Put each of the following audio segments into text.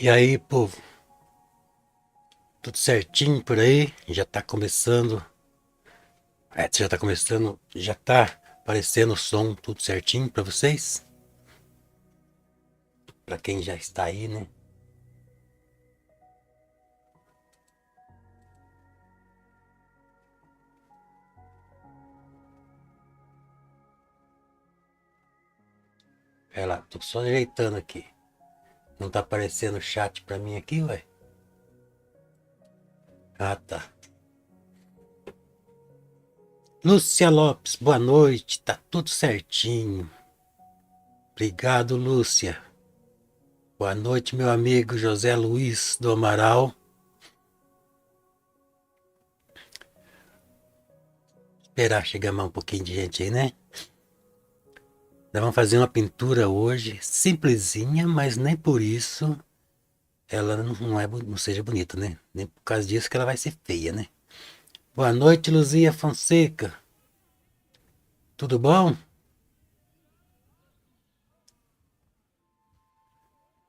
E aí, povo, tudo certinho por aí? Já tá começando. Já tá aparecendo o som tudo certinho pra vocês? Pra quem já está aí, né? Pera lá, tô só ajeitando aqui. Não tá aparecendo o chat pra mim aqui, ué? Ah, tá. Lúcia Lopes, boa noite, tá tudo certinho. Obrigado, Lúcia. Boa noite, meu amigo José Luiz do Amaral. Esperar chegar mais um pouquinho de gente aí, né? Nós vamos fazer uma pintura hoje, simplesinha, mas nem por isso ela não seja bonita, né? Nem por causa disso que ela vai ser feia, né? Boa noite, Luzia Fonseca. Tudo bom?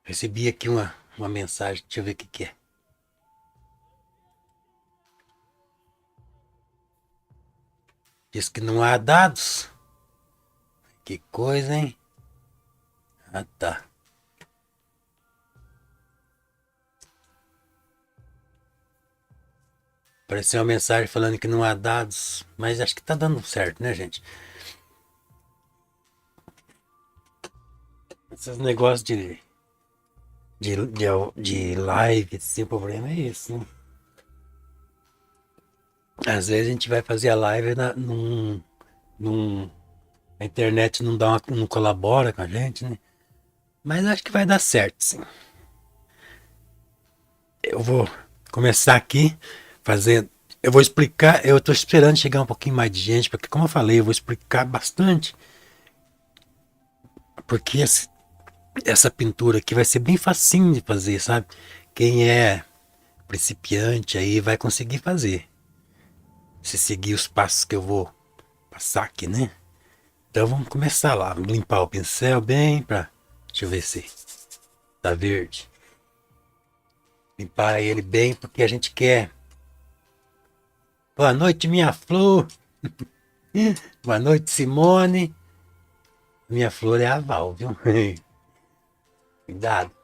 Recebi aqui uma mensagem, deixa eu ver o que que é. Diz que não há dados. Que coisa, hein? Ah, tá. Apareceu uma mensagem falando que não há dados, mas acho que tá dando certo, né, gente? Esses negócios de live, assim, o problema é isso, né? Às vezes a gente vai fazer a live num, a internet não colabora com a gente, né? Mas acho que vai dar certo, sim. Eu vou começar aqui fazendo. Eu vou explicar. Eu estou esperando chegar um pouquinho mais de gente, porque, como eu falei, eu vou explicar bastante. Porque essa pintura aqui vai ser bem facinho de fazer, sabe? Quem é principiante aí vai conseguir fazer. Se seguir os passos que eu vou passar aqui, né? Então vamos começar lá. Vamos limpar o pincel bem pra. Deixa eu ver se tá verde. Limpar ele bem porque a gente quer. Boa noite, minha flor. Boa noite, Simone. Minha flor é a Val, viu? Cuidado.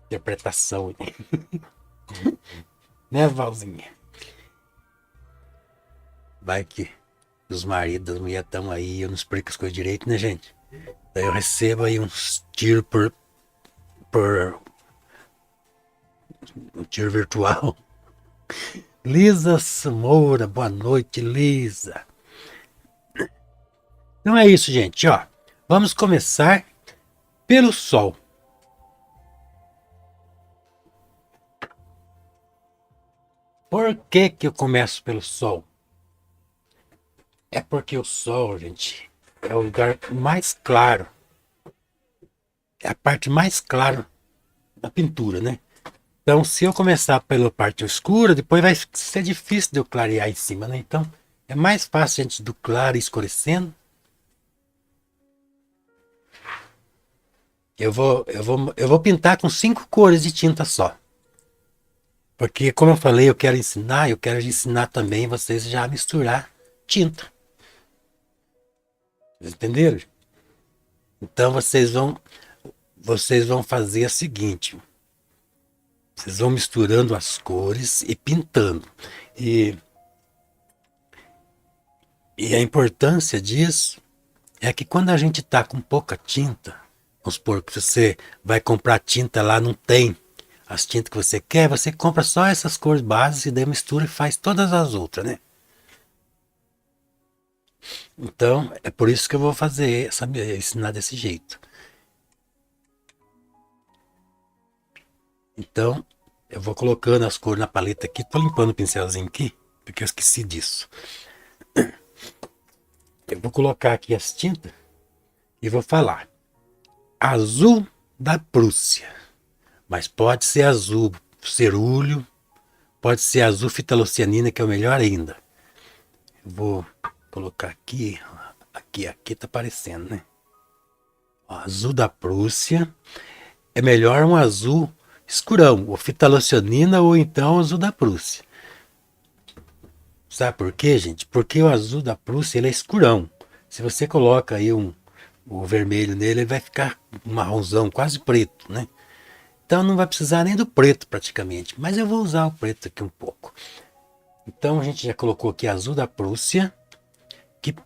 Interpretação. Né, Valzinha? Vai que os maridos das mulheres estão aí, eu não explico as coisas direito, né, gente? Daí eu recebo aí uns tiros por um tiro virtual. Lisa Moura, boa noite, Lisa. Então é isso, gente, ó. Vamos começar pelo sol. Por que que eu começo pelo sol? É porque o sol, gente, é o lugar mais claro, é a parte mais clara da pintura, né? Então, se eu começar pela parte escura, depois vai ser difícil de eu clarear em cima, né? Então, é mais fácil a gente do claro escurecendo. Eu vou pintar com 5 cores de tinta só. Porque, como eu falei, eu quero ensinar também vocês já a misturar tinta. Vocês entenderam? Então, vocês vão fazer o seguinte: vocês vão misturando as cores e pintando. E, e a importância disso é que quando a gente está com pouca tinta, vamos supor que você vai comprar tinta lá, não tem as tintas que você quer, você compra só essas cores básicas e daí mistura e faz todas as outras, né? Então, é por isso que eu vou fazer, sabe, ensinar desse jeito. Então, eu vou colocando as cores na paleta aqui, tô limpando o pincelzinho aqui, porque eu esqueci disso. Eu vou colocar aqui as tintas e vou falar azul da Prússia, mas pode ser azul cerúleo, pode ser azul fitalocianina, que é o melhor ainda. Eu vou colocar aqui tá aparecendo, né? Ó, azul da Prússia é melhor um azul escurão, ou fitalocionina ou então azul da Prússia. Sabe por quê, gente? Porque o azul da Prússia ele é escurão. Se você coloca aí o vermelho nele, ele vai ficar marronzão, quase preto, né? Então não vai precisar nem do preto praticamente, mas eu vou usar o preto aqui um pouco. Então a gente já colocou aqui azul da Prússia,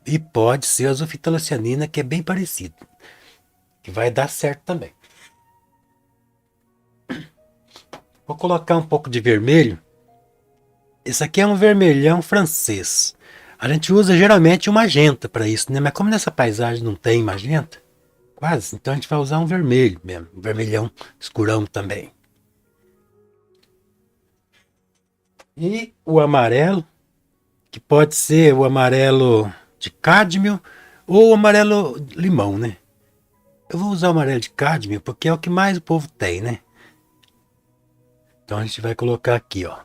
e pode ser azul fitalacianina, que é bem parecido, que vai dar certo também. Vou colocar um pouco de vermelho. Esse aqui é um vermelhão francês. A gente usa geralmente o magenta para isso, né? Mas como nessa paisagem não tem magenta, quase, então a gente vai usar um vermelho mesmo, um vermelhão escurão também. E o amarelo, que pode ser o amarelo de cádmio ou o amarelo limão, né? Eu vou usar o amarelo de cádmio porque é o que mais o povo tem, né? Então a gente vai colocar aqui, ó,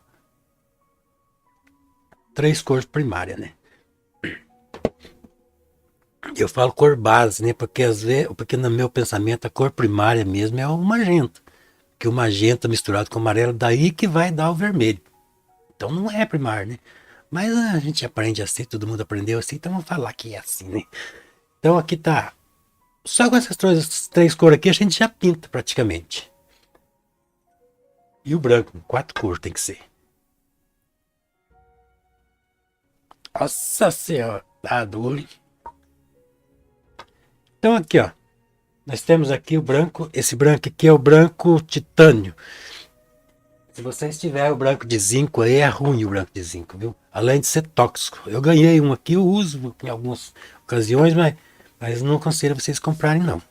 3 cores primárias, né? Eu falo cor base, né? Porque às vezes, porque no meu pensamento a cor primária mesmo é o magenta. Que o magenta misturado com o amarelo, daí que vai dar o vermelho. Então não é primário, né? Mas a gente aprende assim, todo mundo aprendeu assim, então vamos falar que é assim, né? Então aqui tá. Só com essas 3 cores aqui a gente já pinta praticamente. E o branco, 4 cores tem que ser. Nossa senhora, tá duro. Então aqui, ó. Nós temos aqui o branco. Esse branco aqui é o branco titânio. Se vocês tiverem o branco de zinco aí, é ruim o branco de zinco, viu? Além de ser tóxico. Eu ganhei um aqui, eu uso em algumas ocasiões, mas não aconselho vocês comprarem, não.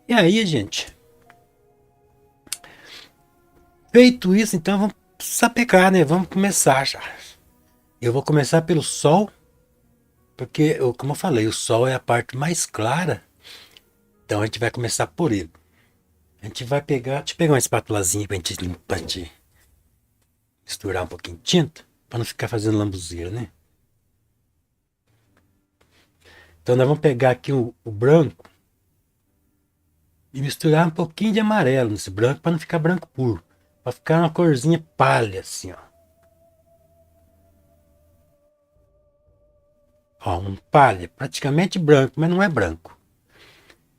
E aí, gente? Feito isso, então vamos sapecar, né? Vamos começar já. Eu vou começar pelo sol, porque, como eu falei, o sol é a parte mais clara. Então a gente vai começar por ele. A gente vai pegar. Deixa eu pegar uma espátulazinha pra gente limpar, pra gente misturar um pouquinho de tinta, para não ficar fazendo lambuzeira, né? Então nós vamos pegar aqui o branco e misturar um pouquinho de amarelo nesse branco para não ficar branco puro, para ficar uma corzinha palha assim, ó. Ó, um palha, praticamente branco, mas não é branco.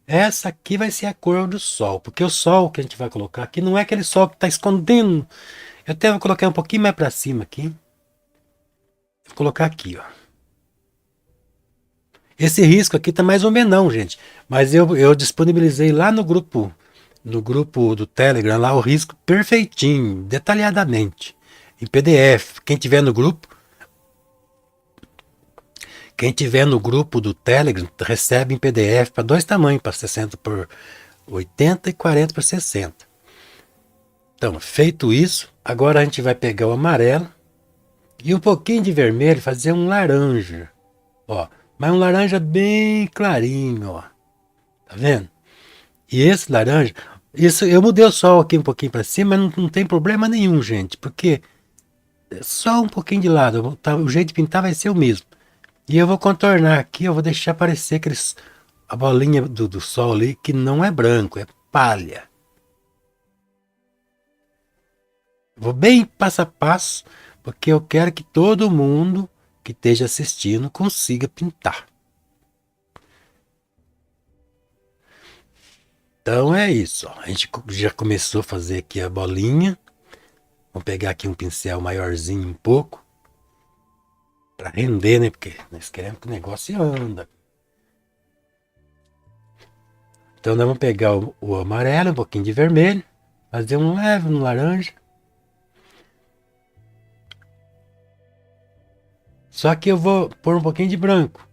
Essa aqui vai ser a cor do sol, porque o sol que a gente vai colocar aqui não é aquele sol que está escondendo. Eu até vou colocar um pouquinho mais para cima aqui. Vou colocar aqui, ó. Esse risco aqui tá mais ou menos não, gente. Mas eu disponibilizei lá no grupo do Telegram, lá o risco perfeitinho, detalhadamente, em PDF. Quem tiver no grupo do Telegram recebe em PDF para 2 tamanhos, para 60 por 80 e 40 por 60. Então, feito isso, agora a gente vai pegar o amarelo e um pouquinho de vermelho e fazer um laranja. Ó, mas um laranja bem clarinho, ó. Tá vendo? E esse laranja, isso eu mudei o sol aqui um pouquinho para cima, mas não tem problema nenhum, gente, porque é só um pouquinho de lado, o jeito de pintar vai ser o mesmo. E eu vou contornar aqui, eu vou deixar aparecer a bolinha do sol ali, que não é branco, é palha. Vou bem passo a passo, porque eu quero que todo mundo que esteja assistindo consiga pintar. Então é isso, ó. A gente já começou a fazer aqui a bolinha. Vou pegar aqui um pincel maiorzinho um pouco, para render, né? Porque nós queremos que o negócio anda. Então nós vamos pegar o amarelo, um pouquinho de vermelho, fazer um leve no laranja. Só que eu vou pôr um pouquinho de branco,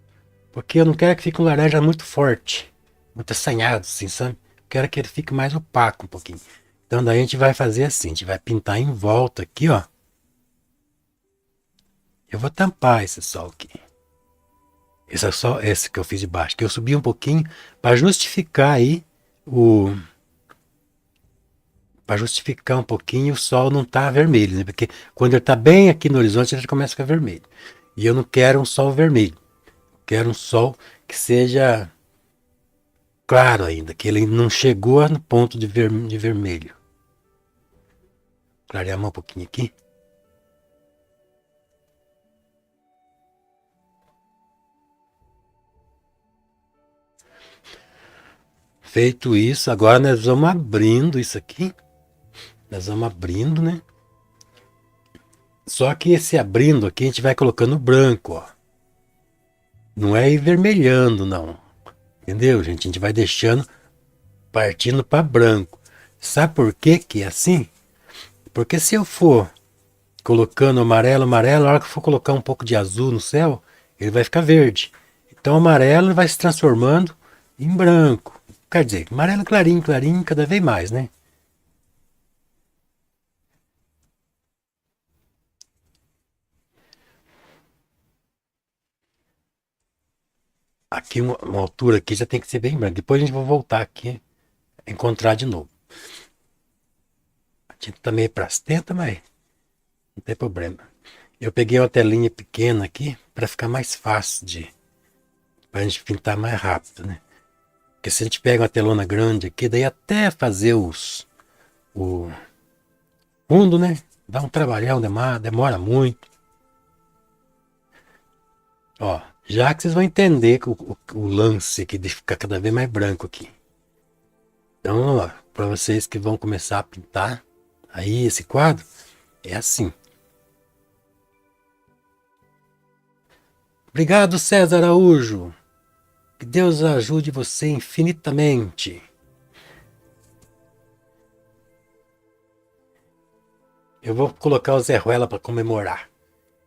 porque eu não quero que fique um laranja muito forte, muito assanhado, assim, sabe? Quero que ele fique mais opaco um pouquinho. Então daí a gente vai fazer assim, a gente vai pintar em volta aqui, ó. Eu vou tampar esse sol aqui. Esse é só esse que eu fiz de baixo, que eu subi um pouquinho para justificar aí para justificar um pouquinho o sol não tá vermelho, né? Porque quando ele tá bem aqui no horizonte, ele já começa a ficar vermelho. E eu não quero um sol vermelho. Quero um sol que seja claro ainda, que ele não chegou no ponto de vermelho. Clarear um pouquinho aqui. Feito isso, agora nós vamos abrindo isso aqui. Nós vamos abrindo, né? Só que esse abrindo aqui a gente vai colocando branco, ó. Não é ir vermelhando, não. Entendeu, gente? A gente vai deixando partindo para branco. Sabe por que que é assim? Porque se eu for colocando amarelo, amarelo, na hora que eu for colocar um pouco de azul no céu, ele vai ficar verde. Então o amarelo vai se transformando em branco. Quer dizer, amarelo clarinho, clarinho, cada vez mais, né? Aqui uma altura aqui já tem que ser bem branca. Depois a gente vai voltar aqui, encontrar de novo. A tinta tá meio prastenta, mas não tem problema. Eu peguei uma telinha pequena aqui para ficar mais fácil pra gente pintar mais rápido, né? Porque se a gente pega uma telona grande aqui, daí até fazer o fundo, né? Dá um trabalhão, demora muito. Ó, já que vocês vão entender o lance aqui de ficar cada vez mais branco aqui. Então, ó, para vocês que vão começar a pintar aí esse quadro, é assim. Obrigado, César Araújo. Que Deus ajude você infinitamente. Eu vou colocar o Zé Ruela para comemorar.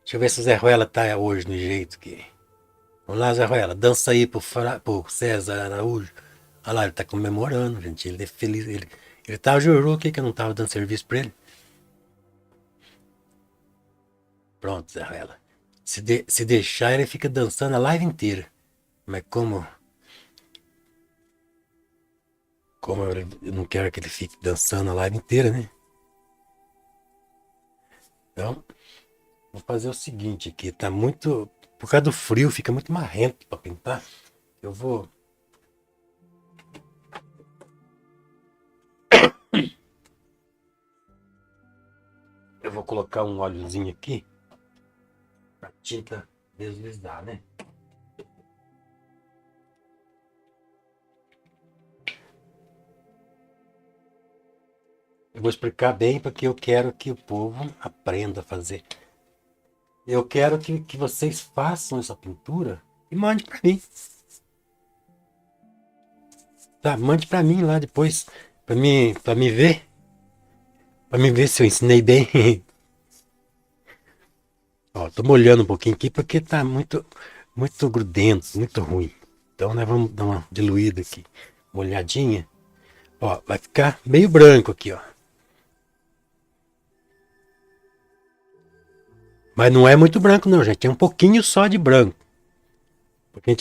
Deixa eu ver se o Zé Ruela tá hoje no jeito que. Vamos lá, Zé Ruela, dança aí pro César Araújo. Olha lá, ele tá comemorando, gente. Ele é feliz. Ele tá jurou aqui que eu não tava dando serviço pra ele. Pronto, Zé Ruela. Se deixar, ele fica dançando a live inteira. Mas como eu não quero que ele fique dançando a live inteira, né? Então, vou fazer o seguinte aqui. Tá muito. Por causa do frio, fica muito marrento pra pintar. Eu vou. Eu vou colocar um óleozinho aqui pra tinta deslizar, né? Eu vou explicar bem porque eu quero que o povo aprenda a fazer. Eu quero que vocês façam essa pintura e mande para mim. Tá? Mande para mim lá depois, para me ver. Para me ver se eu ensinei bem. Ó, tô molhando um pouquinho aqui porque tá muito grudento, muito ruim. Então nós vamos dar uma diluída aqui, molhadinha. Ó, vai ficar meio branco aqui, ó. Mas não é muito branco não, gente. É um pouquinho só de branco. Porque a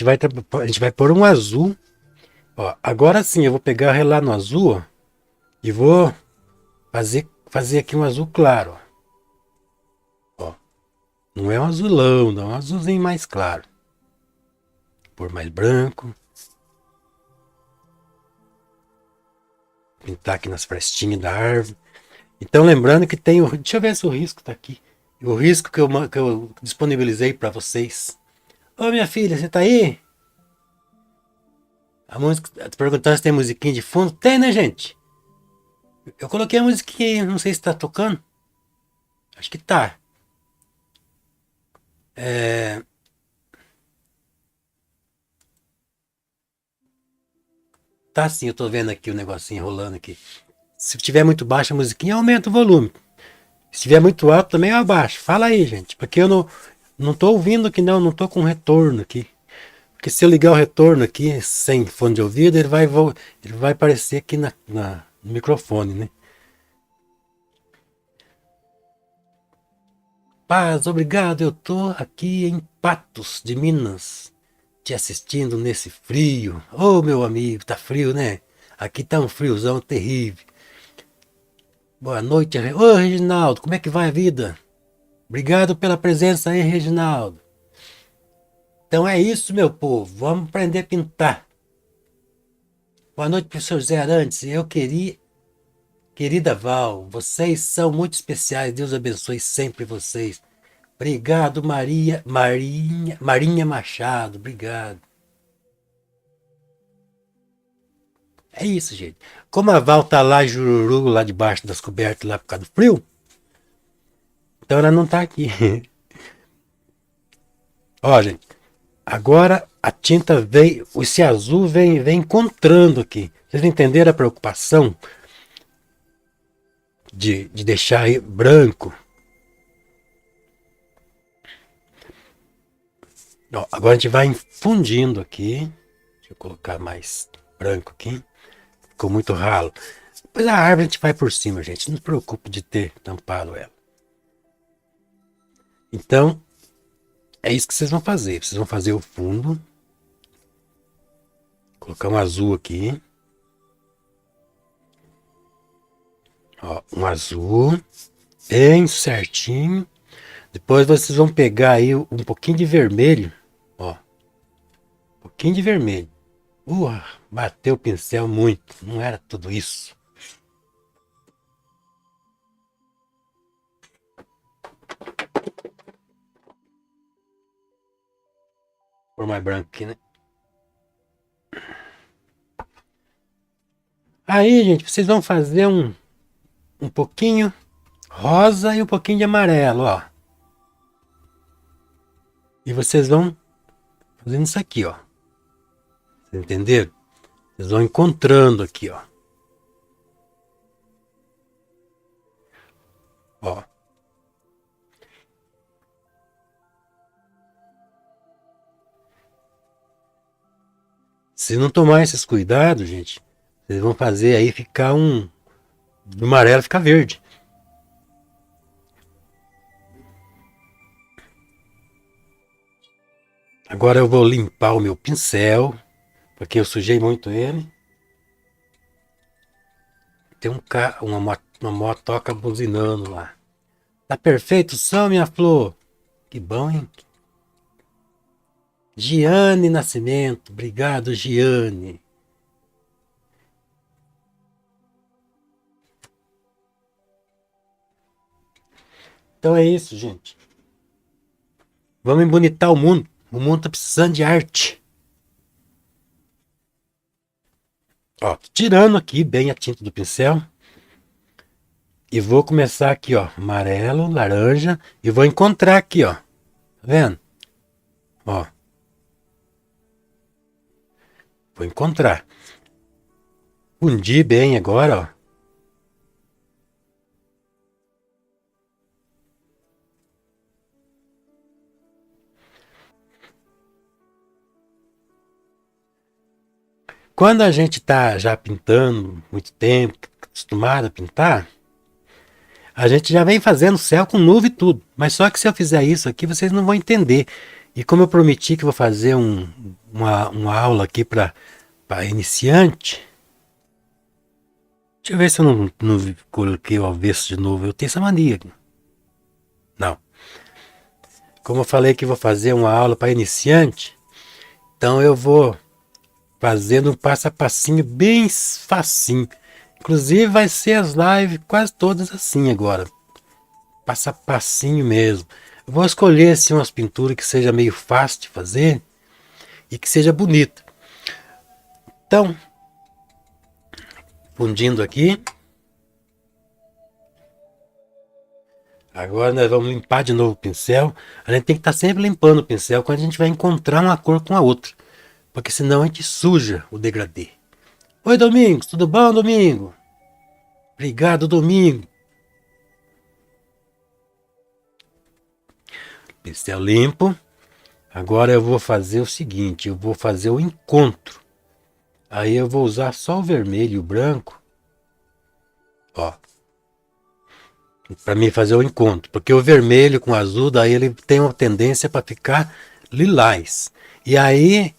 gente vai pôr um azul. Ó, agora sim, eu vou pegar relar no azul, ó, e vou fazer aqui um azul claro. Ó, não é um azulão, não, é um azulzinho mais claro. Pôr mais branco. Pintar aqui nas frestinhas da árvore. Então lembrando que tem o. Deixa eu ver se o risco tá aqui. O risco que eu disponibilizei para vocês. Ô minha filha, você tá aí? A música. Tá perguntando se tem musiquinha de fundo. Tem, né, gente? Eu coloquei a musiquinha aí, não sei se tá tocando. Acho que tá. É... Tá sim, eu tô vendo aqui o negocinho rolando aqui. Se tiver muito baixa a musiquinha, aumenta o volume. Se tiver muito alto, também eu abaixo. Fala aí, gente. Porque eu não tô ouvindo aqui, não tô com retorno aqui. Porque se eu ligar o retorno aqui, sem fone de ouvido, ele vai aparecer aqui no microfone, né? Paz, obrigado. Eu tô aqui em Patos, de Minas, te assistindo nesse frio. Ô, meu amigo, tá frio, né? Aqui tá um friozão terrível. Boa noite. Ô, Reginaldo, como é que vai a vida? Obrigado pela presença aí, Reginaldo. Então é isso, meu povo. Vamos aprender a pintar. Boa noite, professor Zé Arantes. Querida Val, vocês são muito especiais. Deus abençoe sempre vocês. Obrigado, Marinha Machado. Obrigado. É isso, gente. Como a Val tá lá em Jururu, lá debaixo das cobertas, lá por causa do frio, então ela não tá aqui. Ó, gente, agora a tinta vem, esse azul vem encontrando aqui. Vocês entenderam a preocupação de deixar branco? Ó, agora a gente vai infundindo aqui. Deixa eu colocar mais branco aqui. Ficou muito ralo. Depois a árvore a gente vai por cima, gente. Não se preocupe de ter tampado ela. Então, é isso que vocês vão fazer. Vocês vão fazer o fundo. Colocar um azul aqui. Ó, um azul. Bem certinho. Depois vocês vão pegar aí um pouquinho de vermelho. Ó. Um pouquinho de vermelho. Bateu o pincel muito. Não era tudo isso. Por mais branco aqui, né? Aí, gente, vocês vão fazer um pouquinho rosa e um pouquinho de amarelo, ó. E vocês vão fazendo isso aqui, ó. Vocês entenderam? Vocês vão encontrando aqui, ó. Ó. Se não tomar esses cuidados, gente, vocês vão fazer aí ficar do amarelo ficar verde. Agora eu vou limpar o meu pincel, porque eu sujei muito ele. Tem uma motoca buzinando lá. Tá perfeito o som, minha flor? Que bom, hein? Giane Nascimento. Obrigado, Giane. Então é isso, gente. Vamos embonitar o mundo. O mundo tá precisando de arte. Ó, tirando aqui bem a tinta do pincel. E vou começar aqui, ó. Amarelo, laranja. E vou encontrar aqui, ó. Tá vendo? Ó. Vou encontrar. Fundir bem agora, ó. Quando a gente tá já pintando muito tempo, acostumado a pintar, a gente já vem fazendo céu com nuvem e tudo. Mas só que se eu fizer isso aqui, vocês não vão entender. E como eu prometi que vou fazer uma aula aqui para iniciante. Deixa eu ver se eu não coloquei o avesso de novo. Eu tenho essa mania aqui. Não. Como eu falei que vou fazer uma aula para iniciante, então eu vou fazendo um passo a passinho bem facinho. Inclusive vai ser as lives quase todas assim agora. Passo a passinho mesmo. Eu vou escolher assim umas pinturas que seja meio fácil de fazer e que seja bonita. Então, fundindo aqui. Agora nós vamos limpar de novo o pincel. A gente tem que estar sempre limpando o pincel quando a gente vai encontrar uma cor com a outra. Porque senão a gente suja o degradê. Oi, Domingos, tudo bom, Domingo? Obrigado, Domingo. Pincel limpo. Agora eu vou fazer o seguinte, eu vou fazer o encontro. Aí eu vou usar só o vermelho e o branco. Ó. Para mim fazer o encontro. Porque o vermelho com o azul, daí ele tem uma tendência para ficar lilás. E aí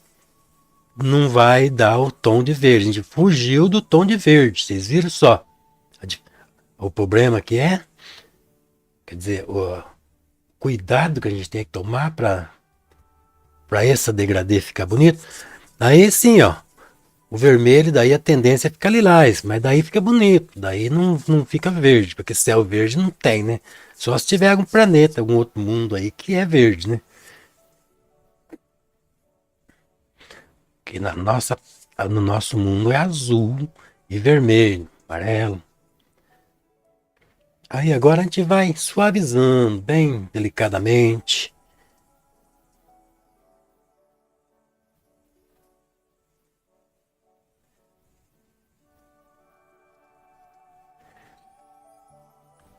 não vai dar o tom de verde. A gente fugiu do tom de verde. Vocês viram só? O problema que é, quer dizer, o cuidado que a gente tem que tomar para essa degradê ficar bonito. Aí sim, ó. O vermelho, daí a tendência é ficar lilás, mas daí fica bonito, daí não fica verde, porque céu verde não tem, né? Só se tiver algum planeta, algum outro mundo aí que é verde, né? Que no nosso mundo é azul e vermelho, amarelo. Aí agora a gente vai suavizando bem delicadamente.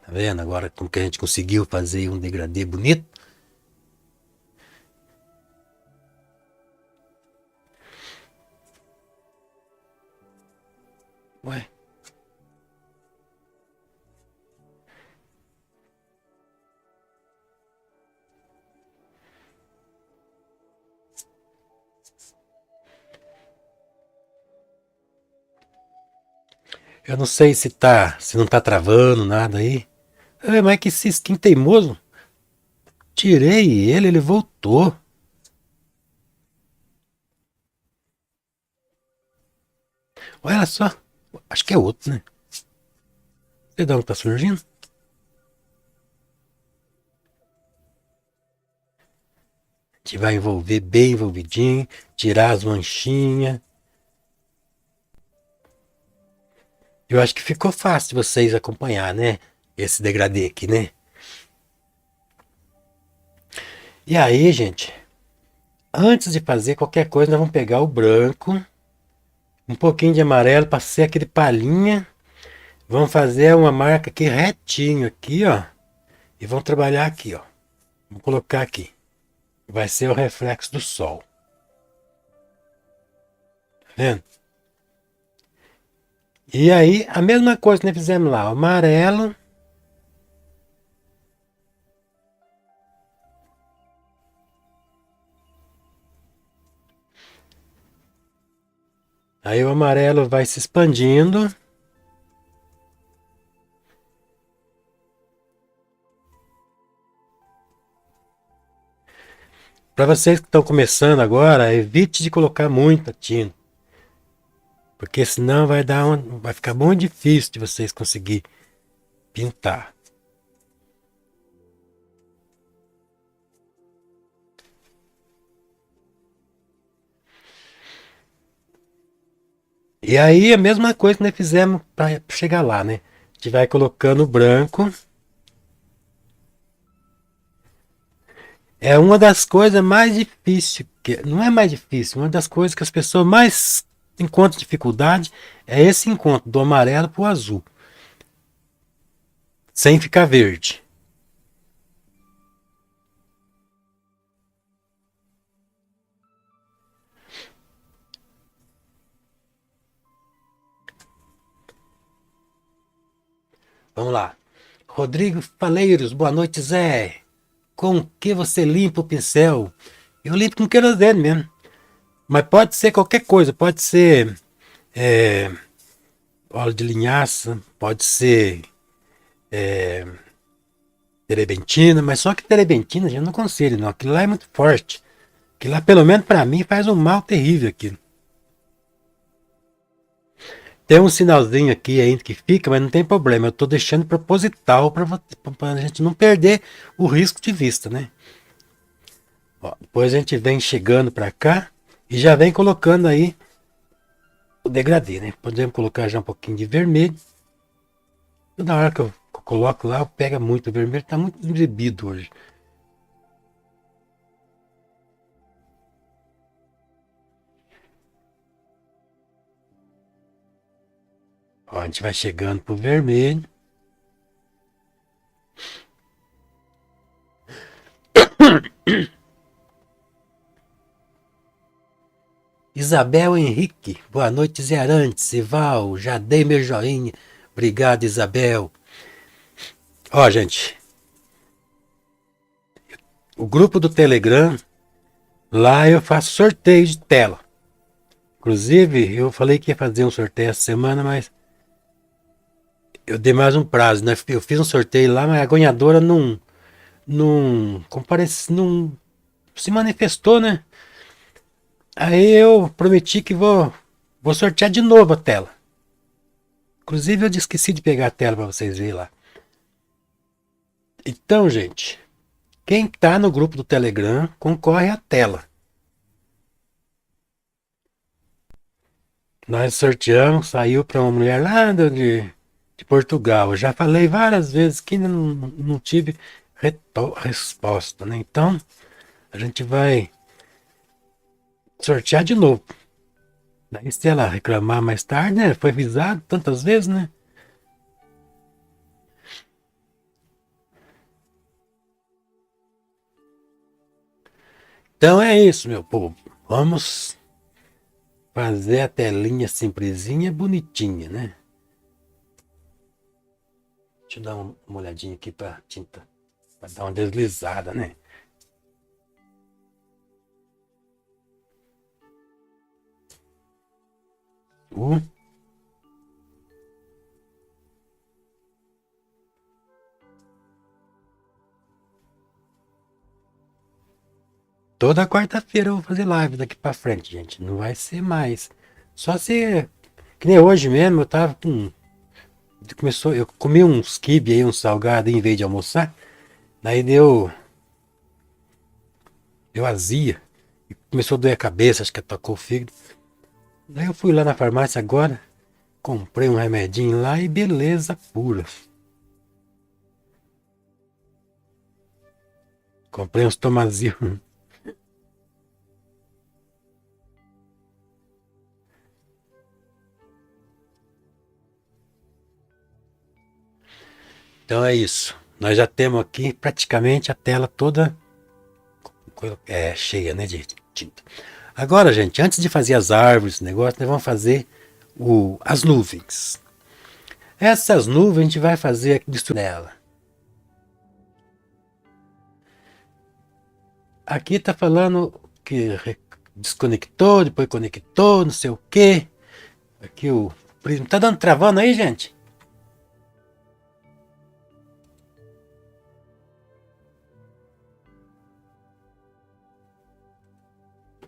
Tá vendo agora como que a gente conseguiu fazer um degradê bonito? Ué, eu não sei se não tá travando nada aí. É, mas que esse skin teimoso. Tirei ele voltou. Olha só. Acho que é outro, né? Você dá um que tá surgindo? A gente vai envolver bem envolvidinho, tirar as manchinhas. Eu acho que ficou fácil de vocês acompanhar, né? Esse degradê aqui, né? E aí, gente, antes de fazer qualquer coisa, nós vamos pegar o branco, um pouquinho de amarelo para ser aquele palhinha. Vamos fazer uma marca aqui retinho aqui, ó. E vamos trabalhar aqui, ó. Vou colocar aqui. Vai ser o reflexo do sol. Tá vendo? E aí, a mesma coisa que nós fizemos lá. O amarelo. Aí o amarelo vai se expandindo. Para vocês que estão começando agora, evite de colocar muita tinta. Porque senão vai ficar muito difícil de vocês conseguir pintar. E aí a mesma coisa que nós fizemos para chegar lá, né? A gente vai colocando o branco. É uma das coisas mais difíceis, não é mais difícil, uma das coisas que as pessoas mais encontram dificuldade é esse encontro do amarelo para o azul, sem ficar verde. Vamos lá. Rodrigo Faleiros, boa noite, Zé. Com que você limpa o pincel? Eu limpo com querosene mesmo. Mas pode ser qualquer coisa, pode ser é, óleo de linhaça, pode ser terebentina, mas só que terebentina a gente não aconselho, não. Aquilo lá é muito forte. Aquilo lá, pelo menos pra mim, faz um mal terrível aqui. Tem um sinalzinho aqui ainda que fica, mas não tem problema. Eu tô deixando proposital pra gente não perder o risco de vista, né? Ó, depois a gente vem chegando pra cá e já vem colocando aí o degradê, né? Podemos colocar já um pouquinho de vermelho. Toda hora que eu coloco lá, pega muito. O vermelho tá muito embebido hoje. Ó, a gente vai chegando pro vermelho. Isabel Henrique, boa noite, Zé Arantes, Ival, já dei meu joinha. Obrigado, Isabel. Ó, gente, o grupo do Telegram, lá eu faço sorteio de tela. Inclusive, eu falei que ia fazer um sorteio essa semana, mas eu dei mais um prazo, né? Eu fiz um sorteio lá, mas a ganhadora não comparece, não se manifestou, né? Aí eu prometi que vou Vou sortear de novo a tela. Inclusive eu esqueci de pegar a tela para vocês verem lá. Então, gente, quem está no grupo do Telegram concorre à tela. Nós sorteamos, saiu para uma mulher lá de Portugal. Eu já falei várias vezes que não tive resposta, né? Então, a gente vai sortear de novo. Daí, se ela reclamar mais tarde, né? Foi avisado tantas vezes, né? Então é isso, meu povo. Vamos fazer a telinha simplesinha, bonitinha, né? Deixa eu dar uma olhadinha aqui pra tinta, pra dar uma deslizada, né? Uh, Toda quarta-feira eu vou fazer live daqui pra frente, gente. Não vai ser mais. Só se. Que nem hoje mesmo, eu tava com. Começou, eu comi uns quibe aí, um salgado em vez de almoçar. Daí deu azia. E começou a doer a cabeça, acho que atacou o fígado. Daí eu fui lá na farmácia agora, comprei um remedinho lá e beleza pura. Comprei uns tomazil. Então é isso. Nós já temos aqui praticamente a tela toda cheia, né, de tinta. Agora, gente, antes de fazer as árvores, esse negócio, nós vamos fazer as nuvens. Essas nuvens a gente vai fazer aqui nela. Aqui tá falando que desconectou, depois conectou, não sei o quê. Aqui o prisma. Tá dando travando aí, gente?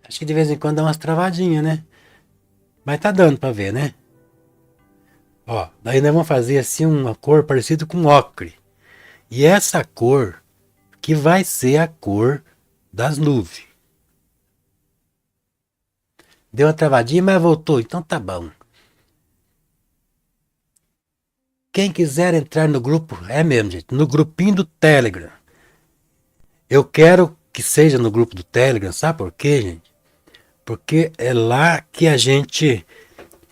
Acho que de vez em quando dá umas travadinhas, né? Mas tá dando pra ver, né? Ó, daí nós vamos fazer assim uma cor parecida com ocre. E essa cor que vai ser a cor das nuvens. Deu uma travadinha, mas voltou. Então tá bom. Quem quiser entrar no grupo, é mesmo, gente, no grupinho do Telegram. Eu quero que seja no grupo do Telegram, sabe por quê, gente? Porque é lá que a gente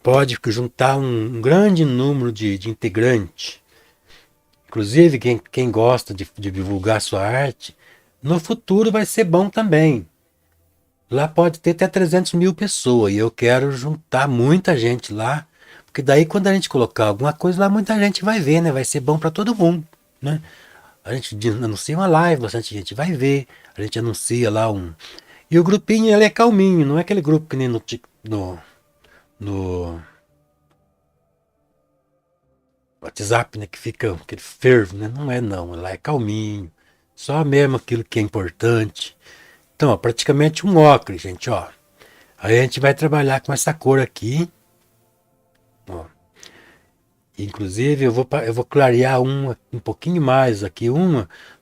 pode juntar um grande número de integrantes. Inclusive, quem gosta de divulgar sua arte, no futuro vai ser bom também. Lá pode ter até 300 mil pessoas e eu quero juntar muita gente lá, porque daí quando a gente colocar alguma coisa lá, muita gente vai ver, né? Vai ser bom para todo mundo, né? A gente anuncia uma live, bastante gente vai ver, a gente anuncia lá um. E o grupinho ele é calminho, não é aquele grupo que nem no WhatsApp, né? Que fica aquele fervo, né? Não é não, lá é calminho, só mesmo aquilo que é importante. Então, ó, praticamente um ocre, gente, ó. Aí a gente vai trabalhar com essa cor aqui, ó. Inclusive eu vou clarear um pouquinho mais aqui,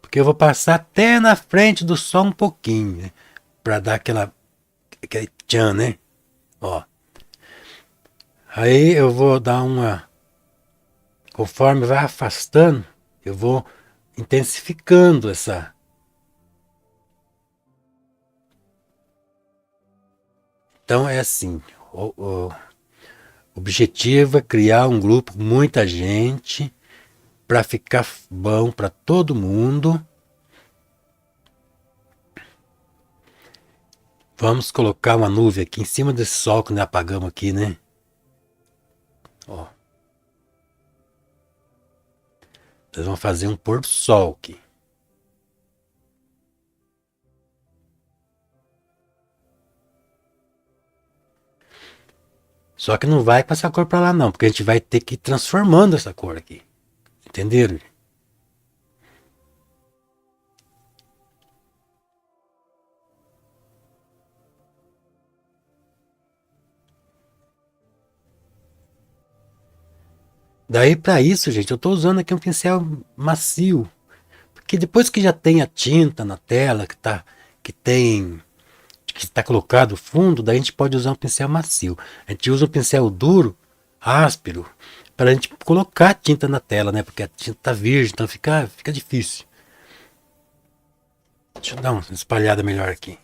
porque eu vou passar até na frente do sol um pouquinho, né? Pra dar aquele tchan, né? Ó. Aí eu vou dar conforme vai afastando, eu vou intensificando essa. Então é assim, o objetivo é criar um grupo com muita gente para ficar bom para todo mundo. Vamos colocar uma nuvem aqui em cima desse sol que nós apagamos aqui, né? Ó, nós vamos fazer um pôr do sol aqui. Só que não vai com essa cor para lá não, porque a gente vai ter que ir transformando essa cor aqui. Entenderam? Daí para isso, gente, eu estou usando aqui um pincel macio, porque depois que já tem a tinta na tela, que está colocado o fundo, daí a gente pode usar um pincel macio. A gente usa um pincel duro, áspero, para a gente colocar a tinta na tela, né? Porque a tinta tá virgem, então fica difícil. Deixa eu dar uma espalhada melhor aqui.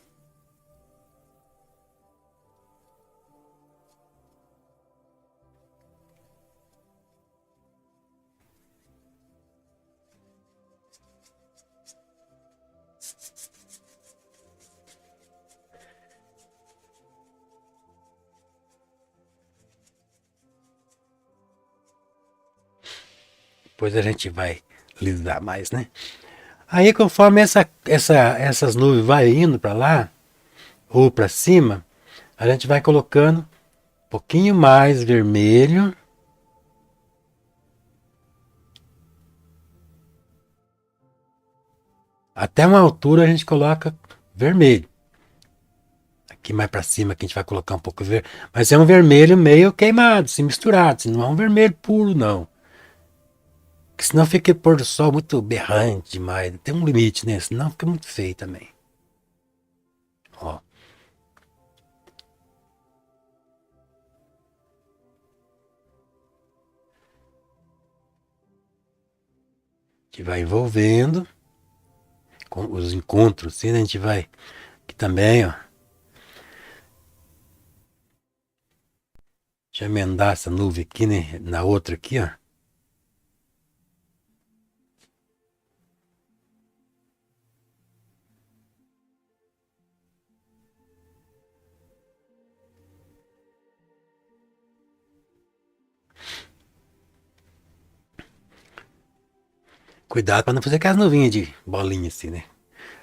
Depois a gente vai lisar mais, né? Aí conforme essas nuvens vai indo para lá ou para cima, a gente vai colocando um pouquinho mais vermelho. Até uma altura a gente coloca vermelho. Aqui mais para cima que a gente vai colocar um pouco vermelho. Mas é um vermelho meio queimado, se misturado. Se não é um vermelho puro, não. Porque senão fica pôr do sol muito berrante demais. Tem um limite, né? Senão fica muito feio também. Ó. A gente vai envolvendo com os encontros, assim, né? A gente vai aqui também, ó. Deixa eu emendar essa nuvem aqui, né? Na outra aqui, ó. Cuidado para não fazer aquelas nuvinhas de bolinha assim, né?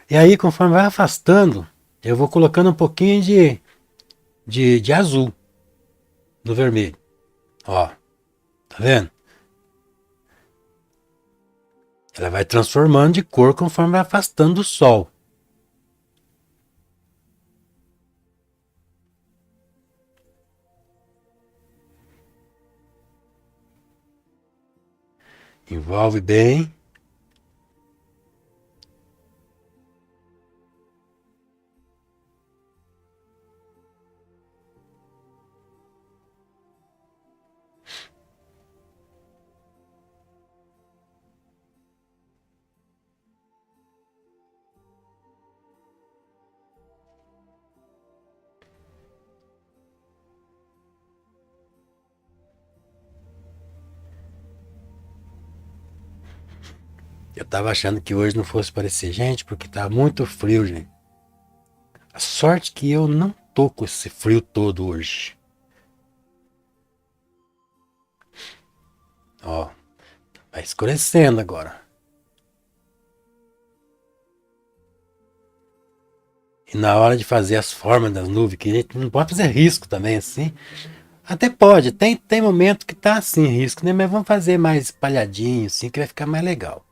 E aí, conforme vai afastando, eu vou colocando um pouquinho de azul no vermelho. Ó, tá vendo? Ela vai transformando de cor conforme vai afastando do sol. Envolve bem. Eu tava achando que hoje não fosse parecer gente, porque tá muito frio, gente. A sorte que eu não tô com esse frio todo hoje. Ó, vai escurecendo agora. E na hora de fazer as formas das nuvens, que a gente não pode fazer risco também assim. Até pode, tem momento que tá assim risco, né? Mas vamos fazer mais espalhadinho, assim, que vai ficar mais legal.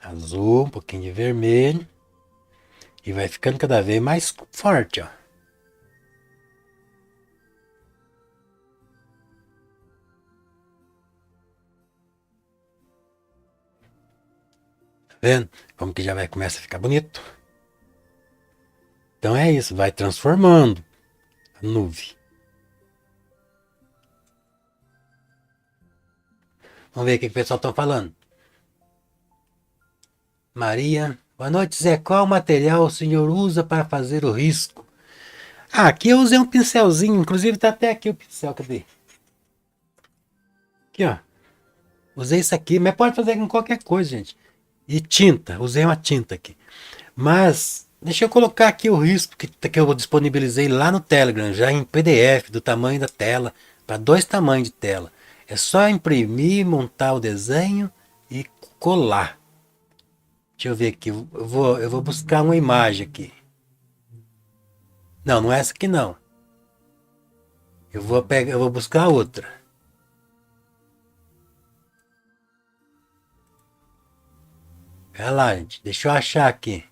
Azul, um pouquinho de vermelho. E vai ficando cada vez mais forte, ó. Tá vendo? Como que já vai começar a ficar bonito. Então é isso, vai transformando a nuvem. Vamos ver o que o pessoal está falando. Maria, boa noite, Zé. Qual material o senhor usa para fazer o risco? Ah, aqui eu usei um pincelzinho, inclusive tá até aqui o pincel, cadê? Aqui, ó. Usei isso aqui, mas pode fazer com qualquer coisa, gente. E tinta, usei uma tinta aqui. Mas, deixa eu colocar aqui o risco que eu disponibilizei lá no Telegram, já em PDF, do tamanho da tela, para dois tamanhos de tela. É só imprimir, montar o desenho e colar. Deixa eu ver aqui, eu vou buscar uma imagem aqui. Não, não é essa aqui não. Eu vou buscar outra. Olha lá, gente. Deixa eu achar aqui.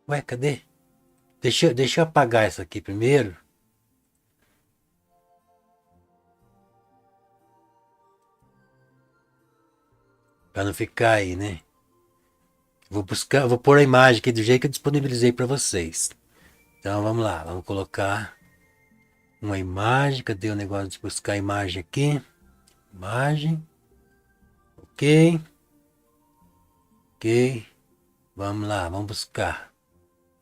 Ué, cadê? Deixa eu apagar essa aqui primeiro. Pra não ficar aí, né? Vou buscar, vou pôr a imagem aqui do jeito que eu disponibilizei para vocês. Então vamos lá, vamos colocar uma imagem. Cadê o negócio de buscar a imagem aqui? Imagem. Ok. Ok. Vamos lá, vamos buscar.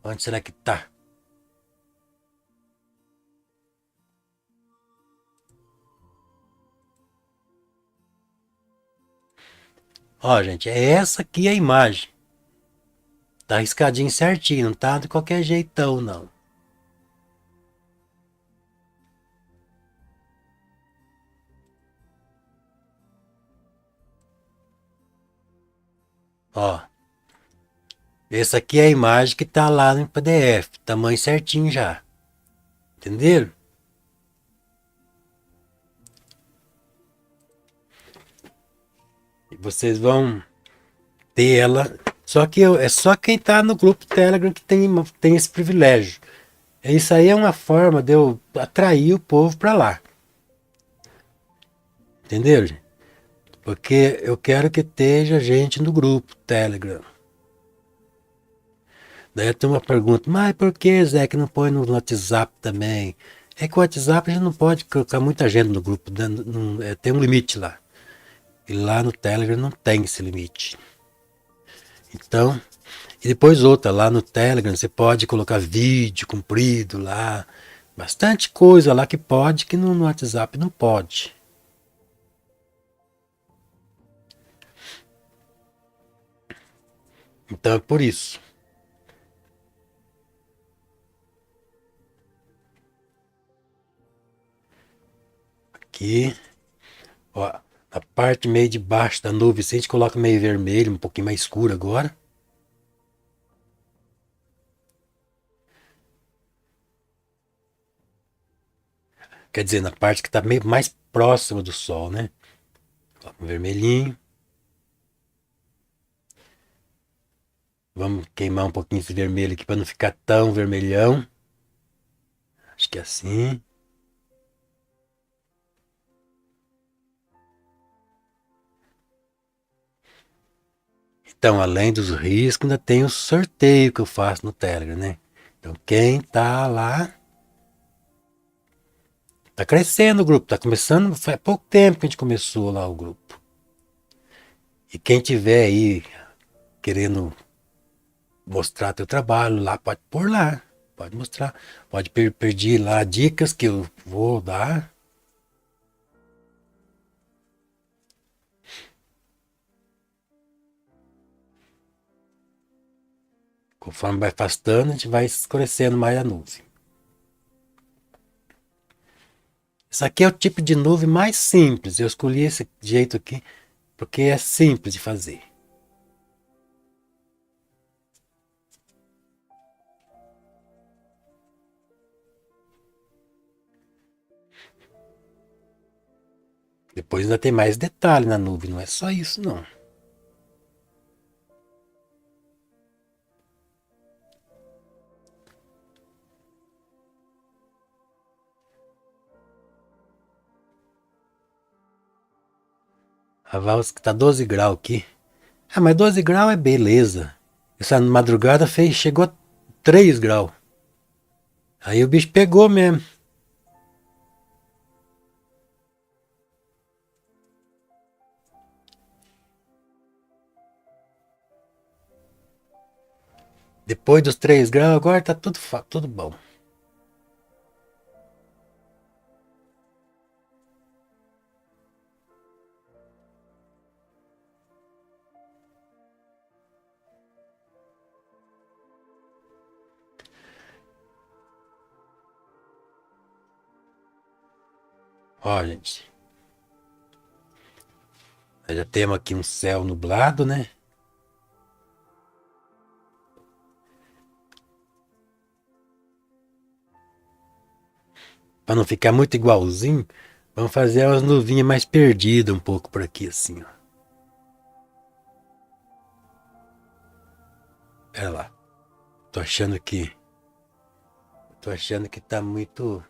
Onde será que tá? Ó, gente, é essa aqui a imagem. Tá riscadinho certinho, não tá de qualquer jeitão, não. Ó, essa aqui é a imagem que tá lá no PDF, tamanho certinho já. Entenderam? E vocês vão ter ela. Só que é só quem tá no grupo Telegram que tem esse privilégio. Isso aí é uma forma de eu atrair o povo para lá. Entenderam, gente? Porque eu quero que esteja gente no grupo Telegram. Daí tem uma pergunta, mas por que, Zé, que não põe no WhatsApp também? É que o WhatsApp a gente não pode colocar muita gente no grupo, né? Tem um limite lá. E lá no Telegram não tem esse limite. Então, e depois outra, lá no Telegram você pode colocar vídeo comprido lá, bastante coisa lá que pode, que no WhatsApp não pode. Então é por isso. Aqui, ó, a parte meio de baixo da nuvem, se a gente coloca meio vermelho, um pouquinho mais escuro agora. Quer dizer, na parte que está meio mais próxima do sol, né? Coloca um vermelhinho. Vamos queimar um pouquinho esse vermelho aqui para não ficar tão vermelhão. Acho que é assim. Então, além dos riscos, ainda tem o sorteio que eu faço no Telegram, né? Então, quem tá lá, tá crescendo o grupo, tá começando, faz pouco tempo que a gente começou lá o grupo. E quem tiver aí querendo mostrar teu trabalho lá, pode pôr lá, pode mostrar, pode pedir lá dicas que eu vou dar. Conforme vai afastando, a gente vai escurecendo mais a nuvem. Isso aqui é o tipo de nuvem mais simples. Eu escolhi esse jeito aqui porque é simples de fazer. Depois ainda tem mais detalhe na nuvem, não é só isso não. A Vals que tá 12 graus aqui. Ah, mas 12 graus é beleza. Essa madrugada chegou a 3 graus. Aí o bicho pegou mesmo. Depois dos 3 graus, agora tá tudo bom. Ó, gente. Nós já temos aqui um céu nublado, né? Para não ficar muito igualzinho, vamos fazer umas nuvinhas mais perdidas um pouco por aqui, assim, ó. Pera lá. tô achando que... Tô achando que tá muito...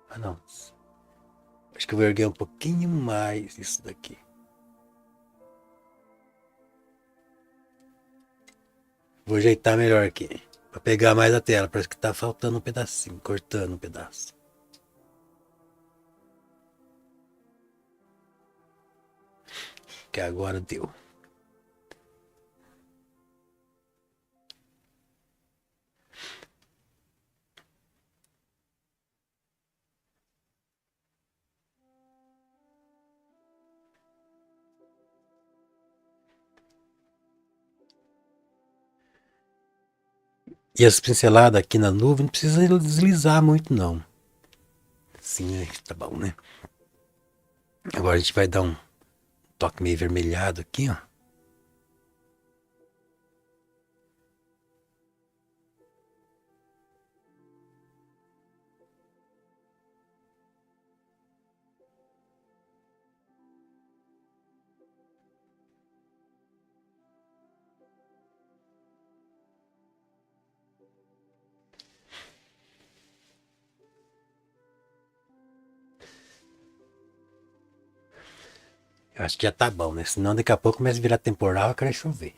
Ah, não. Acho que eu vou erguer um pouquinho mais isso daqui. Vou ajeitar melhor aqui. Pra pegar mais a tela. Parece que tá faltando um pedacinho. Cortando um pedaço. Que agora deu. E as pinceladas aqui na nuvem não precisa deslizar muito não. Assim, tá bom, né? Agora a gente vai dar um toque meio vermelhado aqui, ó. Eu acho que já tá bom, né? Senão daqui a pouco começa a virar temporal e querer chover.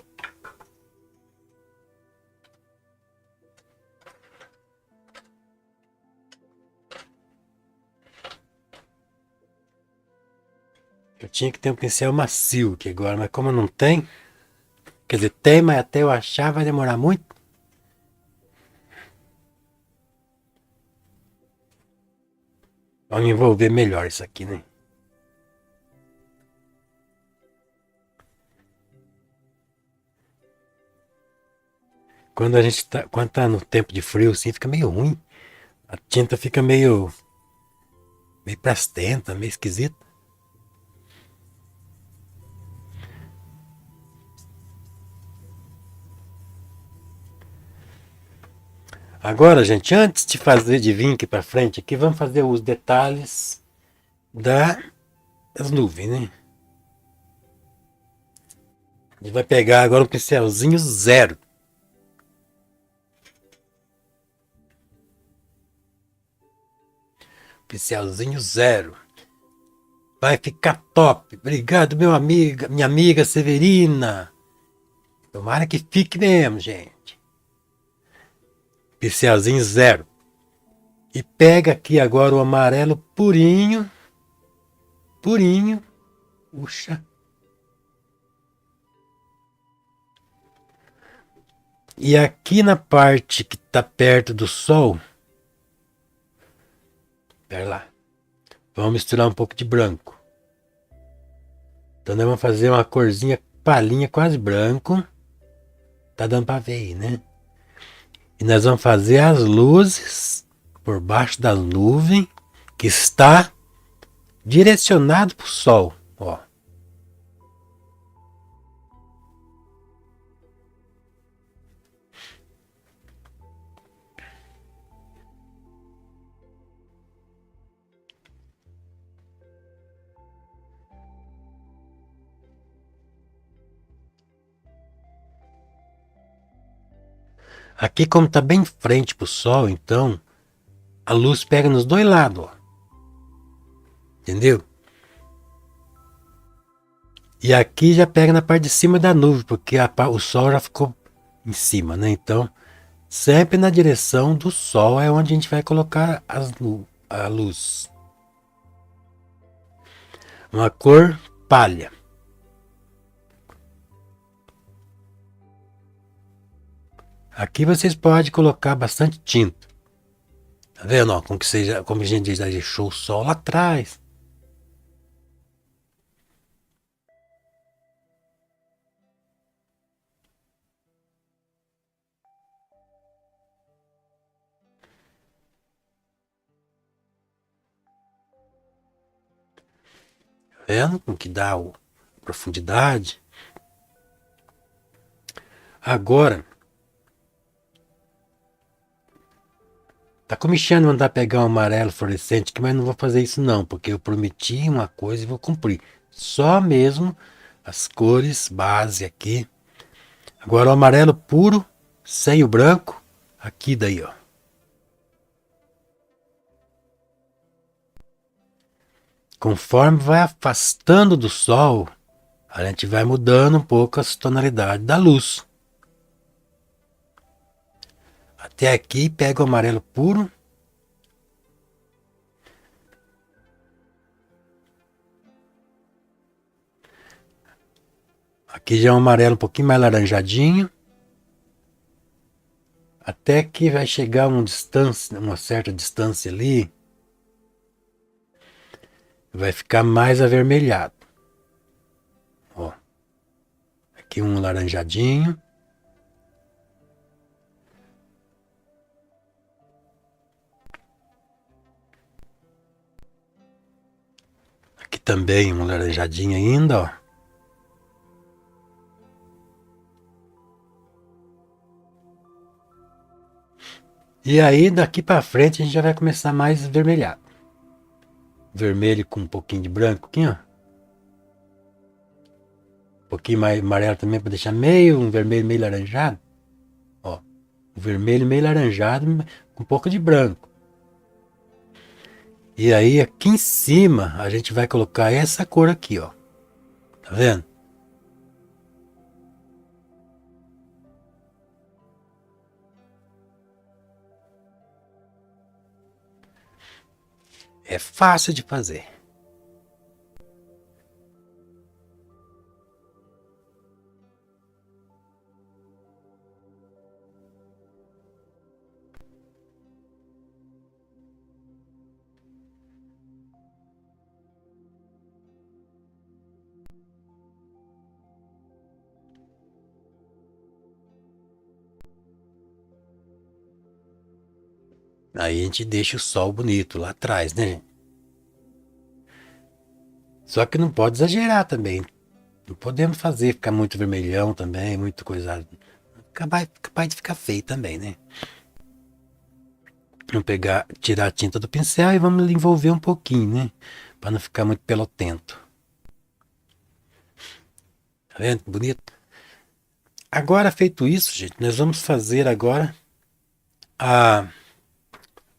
Eu tinha que ter um pincel macio aqui agora, mas como não tem... Quer dizer, tem, mas até eu achar vai demorar muito. Vamos envolver melhor isso aqui, né? Quando a gente tá, quando tá no tempo de frio, assim, fica meio ruim. A tinta fica meio prastenta, meio esquisita. Agora, gente, antes de vir aqui pra frente, aqui vamos fazer os detalhes das nuvens, né? A gente vai pegar agora um pincelzinho zero. Pincelzinho zero. Vai ficar top. Obrigado, minha amiga Severina. Tomara que fique mesmo, gente. Pincelzinho zero. E pega aqui agora o amarelo purinho. Purinho. Puxa. E aqui na parte que está perto do sol. Pera lá. Vamos misturar um pouco de branco. Então nós vamos fazer uma corzinha palhinha, quase branco. Tá dando para ver aí, né? E nós vamos fazer as luzes por baixo da nuvem que está direcionado para o sol. Ó. Aqui, como está bem frente para o sol, então a luz pega nos dois lados. Ó. Entendeu? E aqui já pega na parte de cima da nuvem, porque o sol já ficou em cima, né? Então, sempre na direção do sol é onde a gente vai colocar a luz. Uma cor palha. Aqui vocês podem colocar bastante tinta. Tá vendo? Ó, como a gente já deixou o sol lá atrás. Tá vendo? Com que dá a profundidade. Agora, tá comichando mandar pegar um amarelo fluorescente aqui, mas não vou fazer isso não, porque eu prometi uma coisa e vou cumprir. Só mesmo as cores base aqui. Agora o amarelo puro, sem o branco, aqui daí, ó. Conforme vai afastando do sol, a gente vai mudando um pouco as tonalidades da luz. Até aqui pega o amarelo puro. Aqui já é um amarelo um pouquinho mais laranjadinho. Até que vai chegar uma certa distância ali. Vai ficar mais avermelhado. Ó. Aqui um laranjadinho. Aqui também um laranjadinho ainda, ó. E aí daqui pra frente a gente já vai começar mais vermelhado. Vermelho com um pouquinho de branco aqui, ó. Um pouquinho mais amarelo também para deixar meio um vermelho meio laranjado. Ó, um vermelho meio laranjado com um pouco de branco. E aí aqui em cima a gente vai colocar essa cor aqui, ó. Tá vendo? É fácil de fazer. Aí a gente deixa o sol bonito lá atrás, né, gente? Só que não pode exagerar também. Não podemos fazer ficar muito vermelhão também, muito coisado. Capaz de ficar feio também, né? Vamos pegar, tirar a tinta do pincel e vamos envolver um pouquinho, né? Para não ficar muito pelotento. Tá vendo? Bonito. Agora feito isso, gente, nós vamos fazer agora a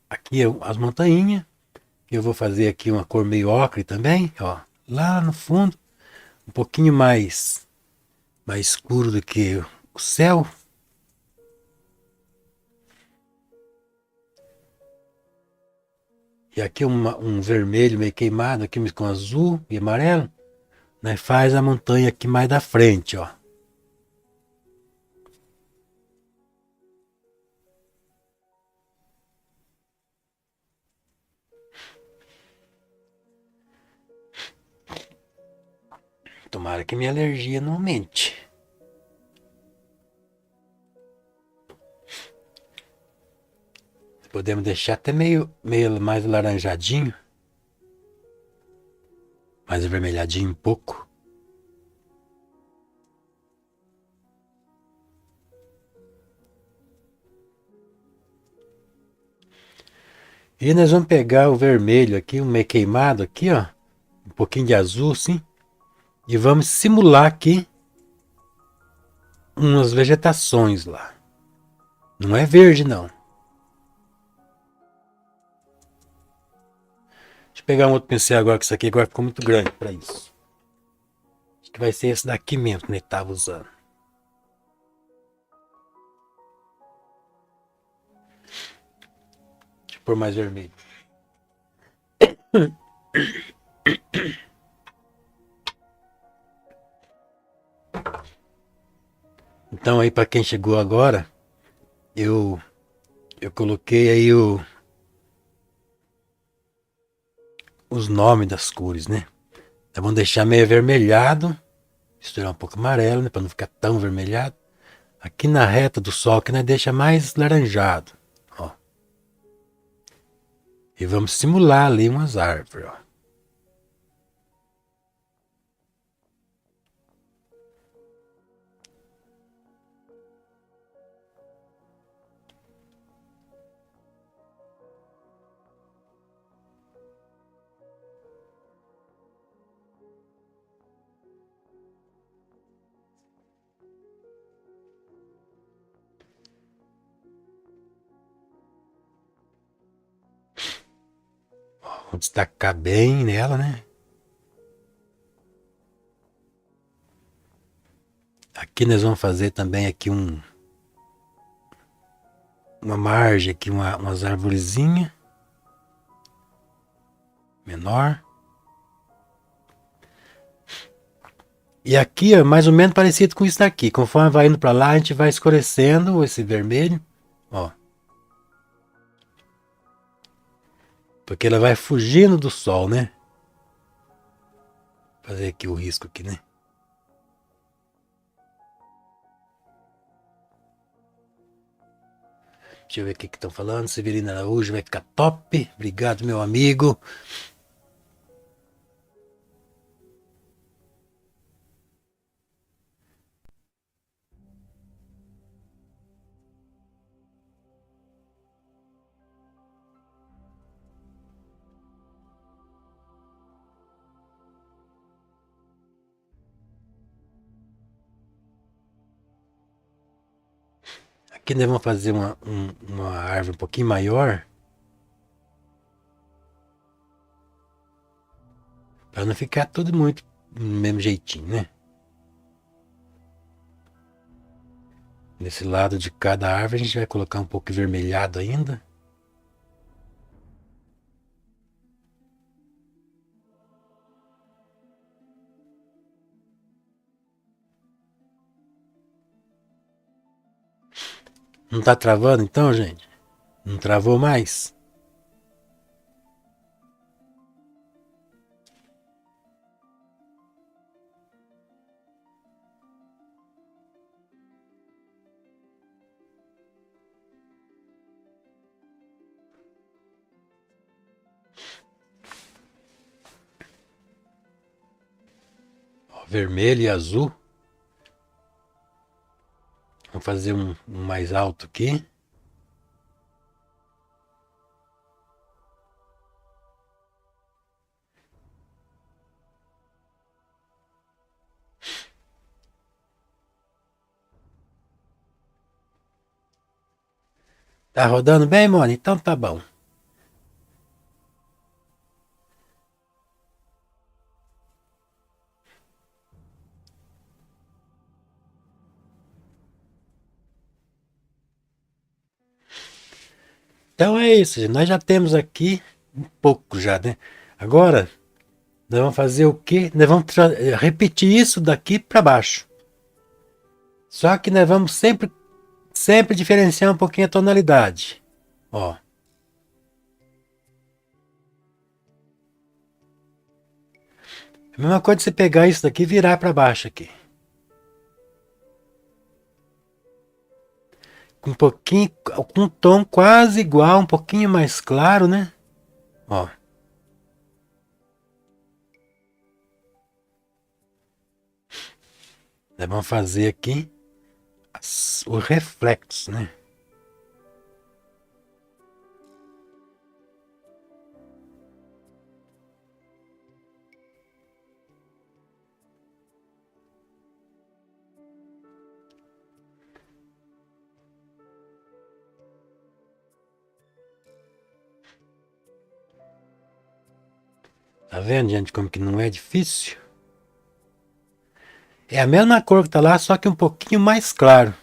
aqui as montanhas. Eu vou fazer aqui uma cor meio ocre também, ó. Lá no fundo, um pouquinho mais escuro do que o céu. E aqui um vermelho meio queimado, aqui com azul e amarelo. Nós faz a montanha aqui mais da frente, ó. Tomara que minha alergia não aumente. Podemos deixar até meio mais laranjadinho. Mais avermelhadinho um pouco. E nós vamos pegar o vermelho aqui, um meio queimado aqui, ó. Um pouquinho de azul, sim. E vamos simular aqui umas vegetações lá. Não é verde, não. Deixa eu pegar um outro pincel agora, que isso aqui agora ficou muito grande para isso. Acho que vai ser esse daqui mesmo que ele estava usando. Deixa eu pôr mais vermelho. Então aí para quem chegou agora, eu coloquei aí os nomes das cores, né? Então vamos deixar meio avermelhado, misturar um pouco amarelo, né, para não ficar tão avermelhado. Aqui na reta do sol que nós deixa mais laranjado, ó. E vamos simular ali umas árvores, ó. destacar bem nela, né? Aqui nós vamos fazer também aqui uma margem aqui, umas arvorezinhas menor. E aqui é mais ou menos parecido com isso daqui. Conforme vai indo para lá, a gente vai escurecendo esse vermelho, ó. Porque ela vai fugindo do sol, né? Vou fazer aqui o risco aqui, né? Deixa eu ver o que estão falando. Severina Araújo vai ficar top. Obrigado, meu amigo. Aqui nós vamos fazer uma árvore um pouquinho maior. Para não ficar tudo muito do mesmo jeitinho, né? Nesse lado de cada árvore a gente vai colocar um pouco vermelhado ainda. Não tá travando então, gente? Não travou mais? Ó, vermelho e azul. Vamos fazer um mais alto aqui. Tá rodando bem, Mone? Então tá bom. Então é isso, gente. Nós já temos aqui um pouco já, né? Agora, nós vamos fazer o quê? Nós vamos repetir isso daqui para baixo. Só que nós vamos sempre diferenciar um pouquinho a tonalidade. Ó. A mesma coisa de você pegar isso daqui e virar para baixo aqui. Com um pouquinho, com um tom quase igual, um pouquinho mais claro, né? Ó. Nós vamos fazer aqui o reflexo, né? Tá vendo, gente, como que não é difícil? É a mesma cor que tá lá, só que um pouquinho mais claro.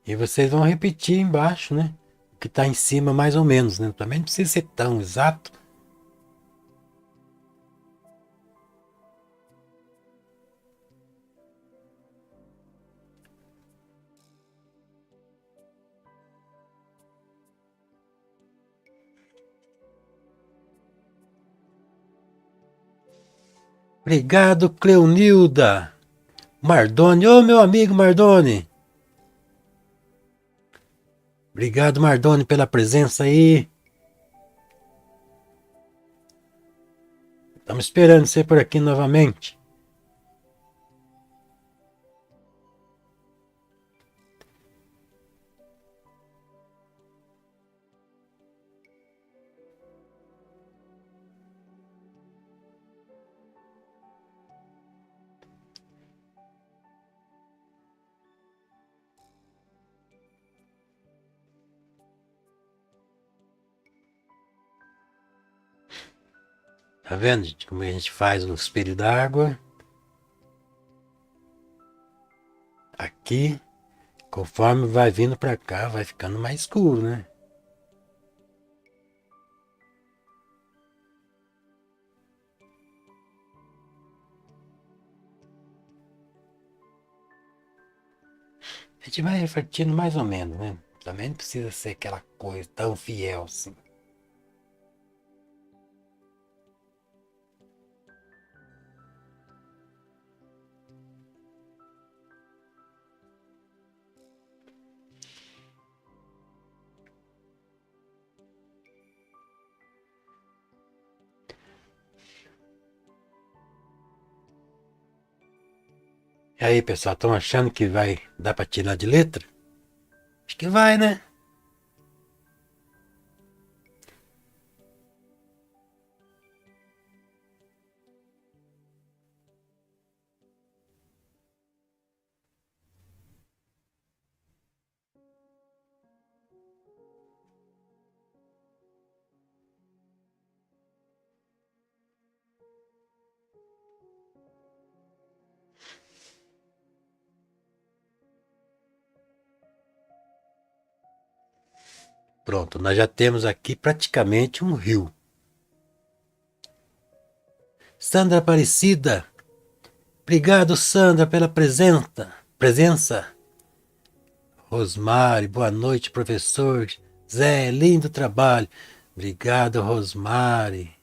E vocês vão repetir embaixo, né? O que tá em cima mais ou menos, né? Também não precisa ser tão exato. Obrigado, Cleonilda. Mardoni, ô meu amigo Mardoni. Obrigado, Mardoni, pela presença aí. Estamos esperando você por aqui novamente. Tá vendo, gente, como a gente faz o espelho d'água? Aqui, conforme vai vindo pra cá, vai ficando mais escuro, né? A gente vai refletindo mais ou menos, né? Também não precisa ser aquela coisa tão fiel assim. E aí, pessoal, estão achando que vai dar pra tirar de letra? Acho que vai, né? Pronto, nós já temos aqui praticamente um rio. Sandra Aparecida, obrigado, Sandra, pela presença. Rosmari, boa noite, professor. Zé, lindo trabalho. Obrigado, Rosmari.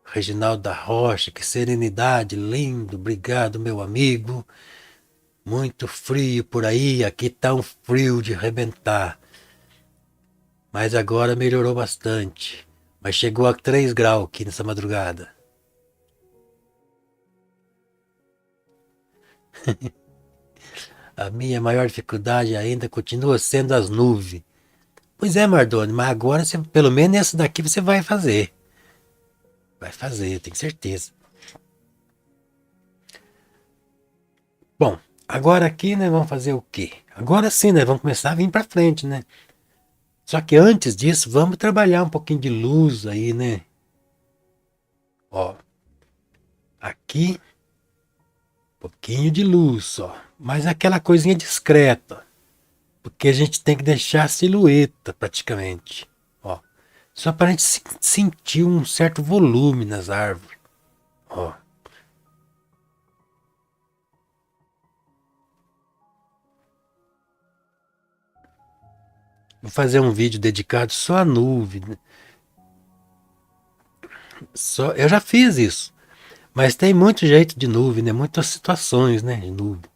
Reginaldo da Rocha, que serenidade, lindo. Obrigado, meu amigo. Muito frio por aí, aqui tá um frio de arrebentar. Mas agora melhorou bastante. Mas chegou a 3 graus aqui nessa madrugada. A minha maior dificuldade ainda continua sendo as nuvens. Pois é, Mardoni, mas agora você, pelo menos essa daqui você vai fazer. Vai fazer, tenho certeza. Bom, agora aqui nós vamos fazer o quê? Agora sim, nós vamos começar a vir para frente, né? Só que antes disso, vamos trabalhar um pouquinho de luz aí, né? Ó, aqui, um pouquinho de luz, ó. Mas aquela coisinha discreta. Porque a gente tem que deixar a silhueta praticamente. Ó, só para a gente sentir um certo volume nas árvores. Ó. Vou fazer um vídeo dedicado só à nuvem. Só, eu já fiz isso. Mas tem muito jeito de nuvem, né? Muitas situações, né? De nuvem.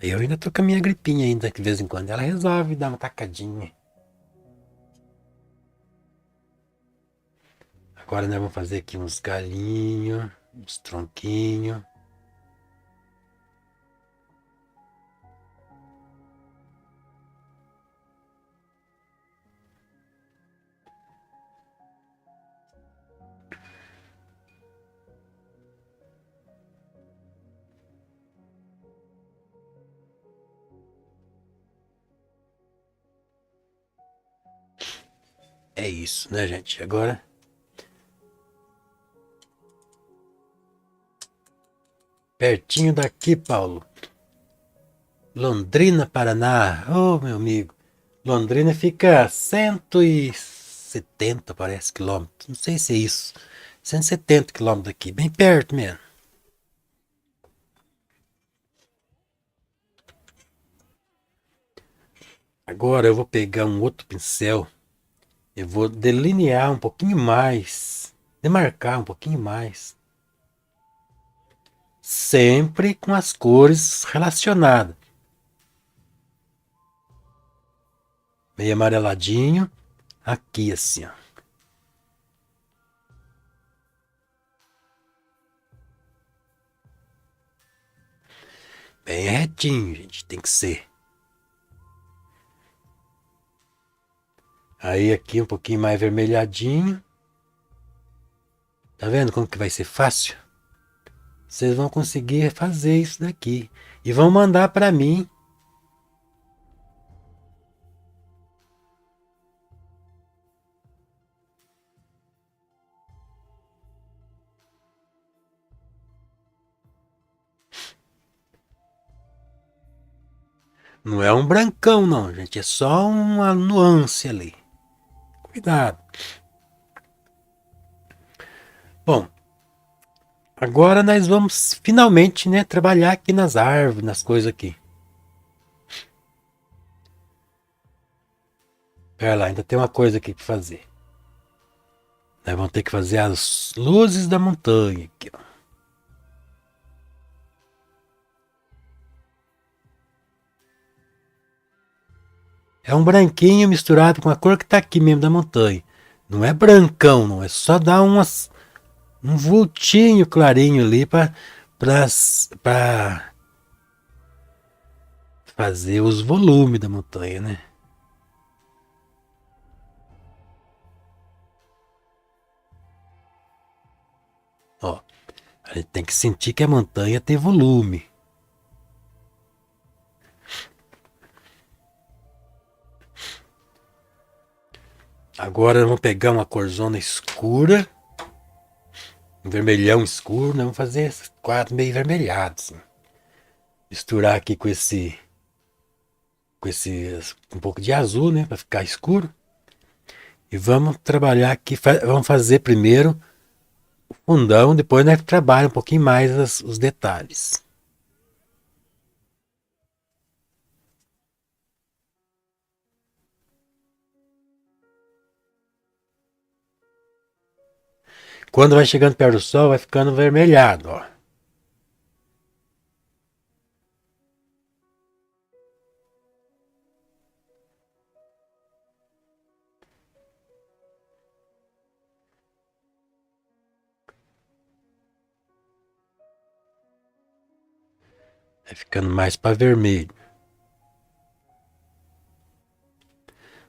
Eu ainda tô com a minha gripinha ainda, que de vez em quando ela resolve dar uma tacadinha. Agora nós vamos fazer aqui uns galinhos, uns tronquinhos. É isso, né, gente? Agora, pertinho daqui, Paulo. Londrina, Paraná. Ô, meu amigo. Londrina fica a 170, parece, quilômetros. Não sei se é isso. 170 quilômetros daqui, bem perto mesmo. Agora eu vou pegar um outro pincel. Eu vou delinear um pouquinho mais. Demarcar um pouquinho mais. Sempre com as cores relacionadas. Meio amareladinho. Aqui assim, ó. Bem retinho, gente. Tem que ser. Aí aqui um pouquinho mais vermelhadinho. Tá vendo como que vai ser fácil? Vocês vão conseguir fazer isso daqui. E vão mandar para mim. Não é um brancão, não, gente. É só uma nuance ali. Cuidado. Bom, agora nós vamos finalmente, né, trabalhar aqui nas árvores, nas coisas aqui. Pera lá, ainda tem uma coisa aqui para fazer. Nós vamos ter que fazer as luzes da montanha aqui, ó. É um branquinho misturado com a cor que tá aqui mesmo da montanha. Não é brancão, não. É só dar um vultinho clarinho ali para fazer os volumes da montanha, né? Ó, a gente tem que sentir que a montanha tem volume. Agora vamos pegar uma corzona escura, um vermelhão escuro, né? Vamos fazer esses quadros meio vermelhados, assim. Misturar aqui com esse um pouco de azul, né, para ficar escuro. E vamos trabalhar aqui, vamos fazer primeiro o fundão, depois nós trabalha um pouquinho mais os detalhes. Quando vai chegando perto do sol, vai ficando vermelhado, ó. Vai ficando mais para vermelho.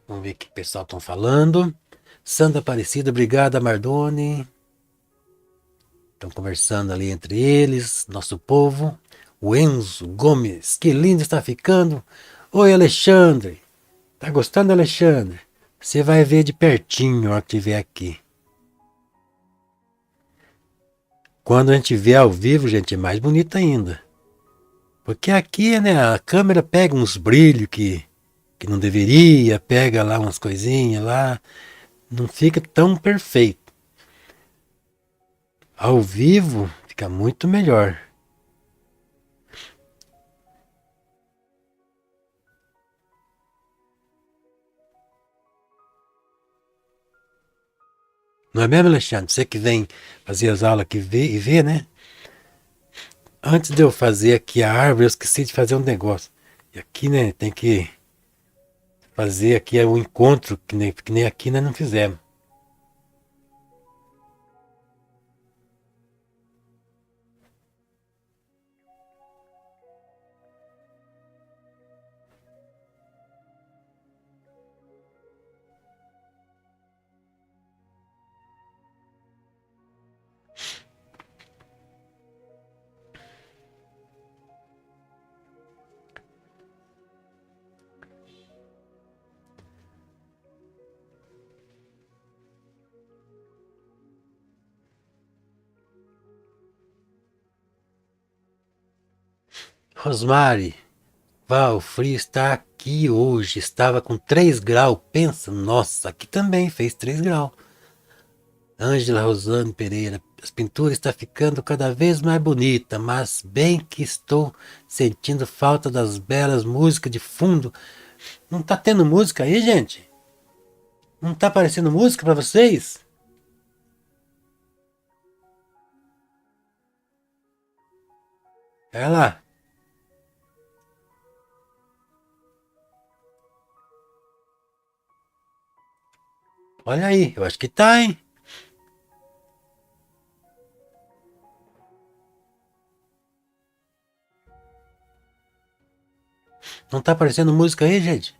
Vamos ver o que o pessoal estão falando. Santa Aparecida, obrigada, Mardoni. Estão conversando ali entre eles, nosso povo. O Enzo Gomes, que lindo está ficando. Oi, Alexandre. Tá gostando, Alexandre? Você vai ver de pertinho a hora que estiver aqui. Quando a gente vê ao vivo, gente, é mais bonito ainda. Porque aqui, né, a câmera pega uns brilhos que não deveria, pega lá umas coisinhas lá, não fica tão perfeito. Ao vivo fica muito melhor. Não é mesmo, Alexandre? Você que vem fazer as aulas aqui vê, né? Antes de eu fazer aqui a árvore, eu esqueci de fazer um negócio. E aqui, né, tem que fazer aqui o encontro, que nem aqui nós não fizemos. Rosmari, Val, o frio está aqui hoje. Estava com 3 graus. Pensa, nossa, aqui também fez 3 graus. Ângela Rosane Pereira, as pinturas estão ficando cada vez mais bonita, mas bem que estou sentindo falta das belas músicas de fundo. Não tá tendo música aí, gente? Não tá aparecendo música para vocês? Olha lá. Olha aí, eu acho que tá, hein? Não tá aparecendo música aí, gente?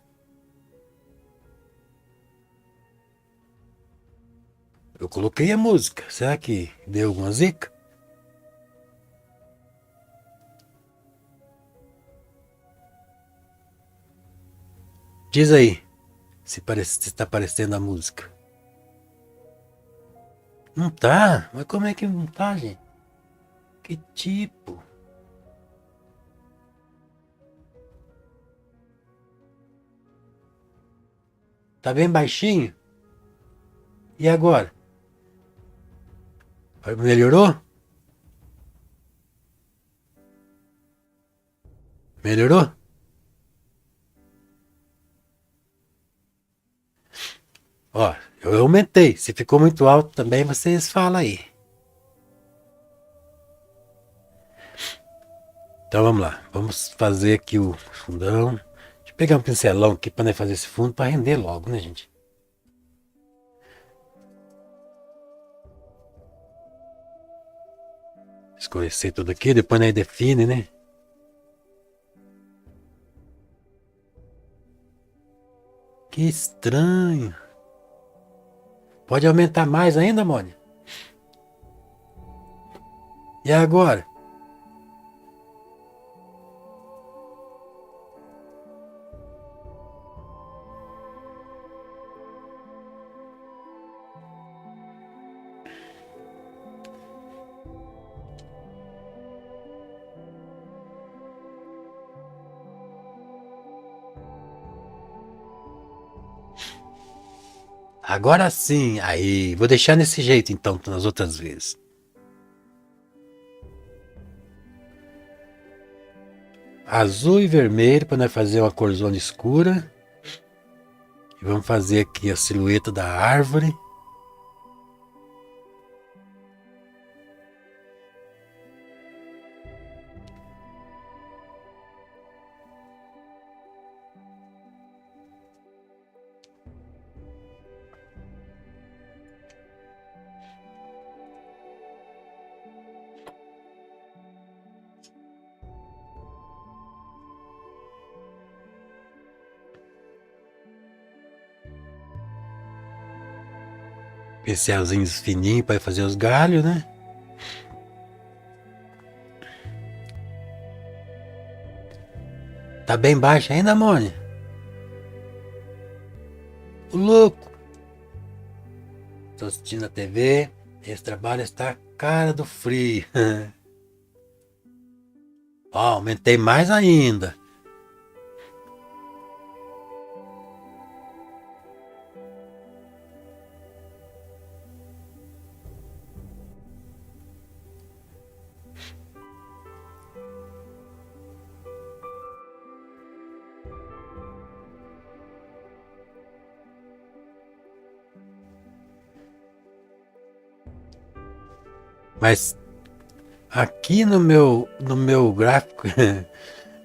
Eu coloquei a música. Será que deu alguma zica? Diz aí se tá aparecendo a música. Não tá? Mas como é que não tá, gente? Que tipo? Tá bem baixinho? E agora? Melhorou? Melhorou? Ó, eu aumentei. Se ficou muito alto também, vocês falam aí. Então vamos lá. Vamos fazer aqui o fundão. Deixa eu pegar um pincelão aqui para fazer esse fundo para render logo, né, gente? Escurecer tudo aqui, depois nós define, né? Que estranho. Pode aumentar mais ainda, Mônica? E agora? Agora sim. Aí, vou deixar nesse jeito então, nas outras vezes. Azul e vermelho para nós fazer uma corzona escura. E vamos fazer aqui a silhueta da árvore. Pincelzinhos fininhos para fazer os galhos, né? Tá bem baixo ainda, Mônica? O louco! Tô assistindo a TV. Esse trabalho está a cara do frio. Ó, aumentei mais ainda. Mas aqui no meu gráfico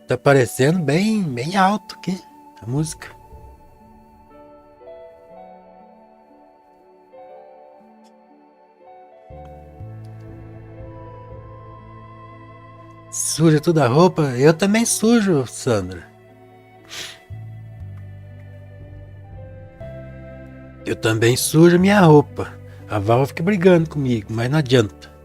tá aparecendo bem alto aqui a música. Suja toda a roupa. Eu também sujo, Sandra. Eu também sujo minha roupa. A Val fica brigando comigo, mas não adianta.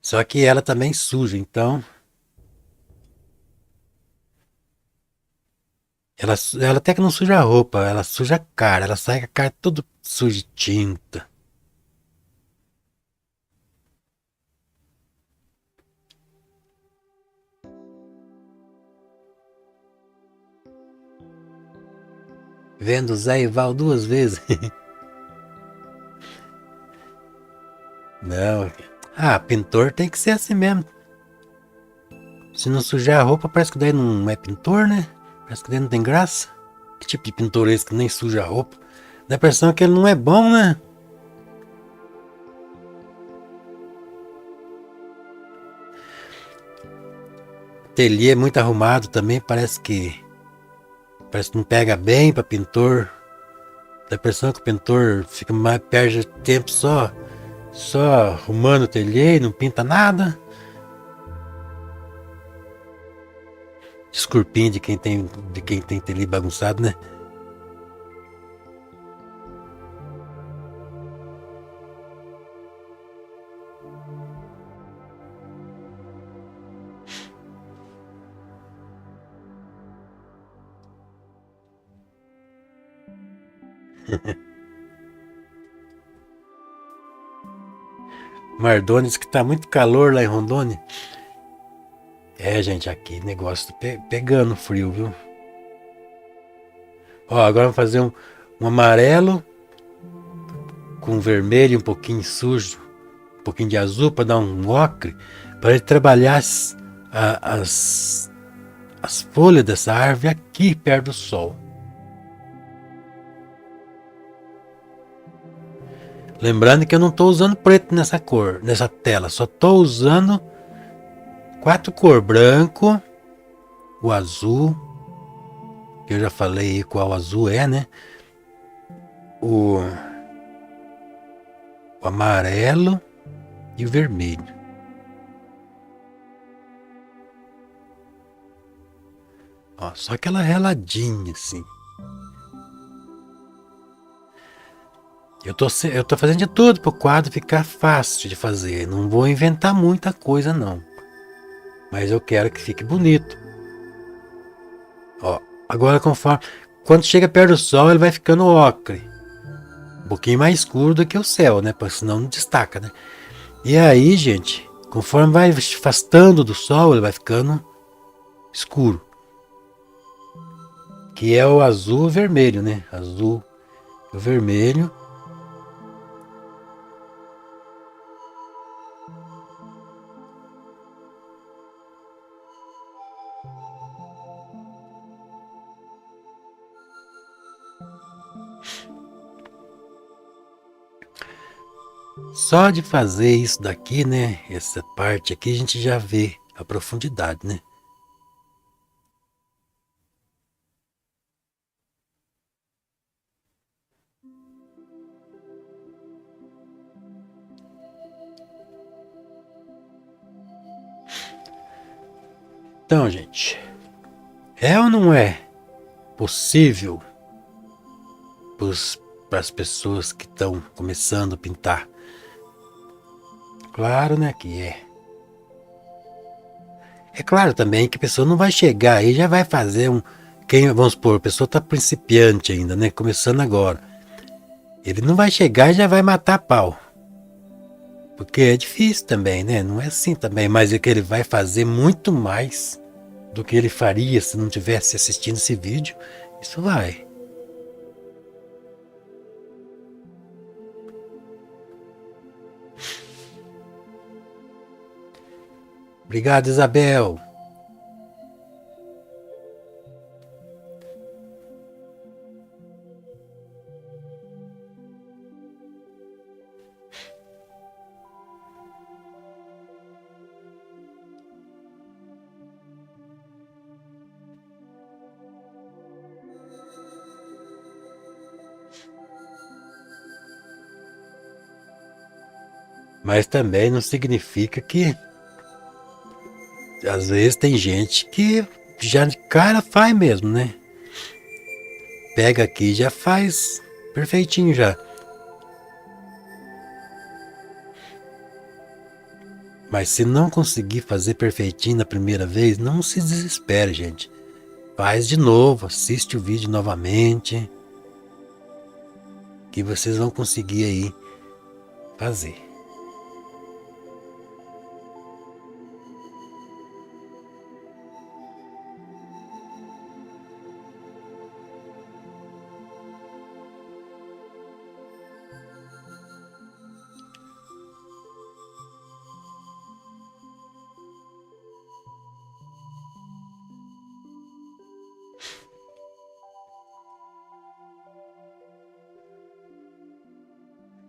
Só que ela também suja, então ela até que não suja a roupa, ela suja a cara, ela sai com a cara toda suja de tinta. Vendo o Zé e Val duas vezes. Não. Ah, pintor tem que ser assim mesmo. Se não sujar a roupa, parece que daí não é pintor, né? Parece que daí não tem graça. Que tipo de pintor é esse que nem suja a roupa? Dá a impressão que ele não é bom, né? Ateliê é muito arrumado também, parece que não pega bem para pintor. Dá a impressão que o pintor fica mais, perde tempo só arrumando o ateliê e não pinta nada. Desculpinha de quem tem ateliê bagunçado, né? Mardoni diz que tá muito calor lá em Rondônia. É, gente, aqui negócio tá pegando frio, viu? Ó, agora vamos fazer um amarelo com vermelho, um pouquinho sujo, um pouquinho de azul para dar um ocre, para ele trabalhar as folhas dessa árvore aqui perto do sol. Lembrando que eu não estou usando preto nessa cor, nessa tela, só estou usando 4 cores: branco, o azul, que eu já falei qual azul é, né? O amarelo e o vermelho. Ó, só aquela reladinha assim. Eu tô fazendo de tudo pro quadro ficar fácil de fazer. Não vou inventar muita coisa não. Mas eu quero que fique bonito. Ó, agora quando chega perto do sol, ele vai ficando ocre. Um pouquinho mais escuro do que o céu, né? Porque senão não destaca, né? E aí, gente, conforme vai afastando do sol, ele vai ficando escuro. Que é o azul e o vermelho, né? Azul e o vermelho. Só de fazer isso daqui, né? Essa parte aqui a gente já vê a profundidade, né? Então, gente, é ou não é possível para as pessoas que estão começando a pintar? Claro, né, que é. É claro também que a pessoa não vai chegar aí e já vai fazer vamos supor, a pessoa está principiante ainda, né, começando agora. Ele não vai chegar e já vai matar a pau. Porque é difícil também, né? Não é assim também, mas é que ele vai fazer muito mais do que ele faria se não tivesse assistindo esse vídeo. Isso vai. Obrigado, Isabel. Mas também não significa que às vezes tem gente que já de cara faz mesmo, né? Pega aqui e já faz perfeitinho já. Mas se não conseguir fazer perfeitinho na primeira vez, não se desespere, gente. Faz de novo, assiste o vídeo novamente, que vocês vão conseguir aí fazer.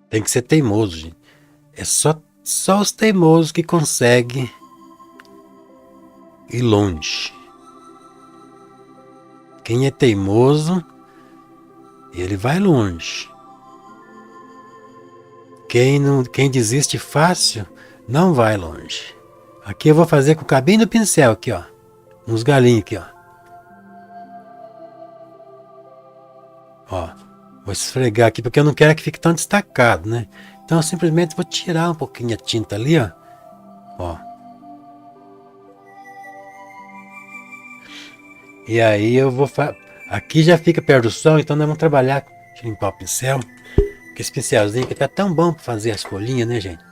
Tem que ser teimoso, gente. É só os teimosos que conseguem ir longe. Quem é teimoso, ele vai longe. Quem desiste fácil, não vai longe. Aqui eu vou fazer com o cabinho do pincel aqui, ó. Uns galinhos aqui, ó. Ó, vou esfregar aqui porque eu não quero que fique tão destacado, né? Então eu simplesmente vou tirar um pouquinho a tinta ali, ó. Ó. E aí eu vou aqui já fica perto do sol, então nós vamos trabalhar Deixa eu limpar o pincel. Que esse pincelzinho aqui tá tão bom pra fazer as folhinhas, né, gente?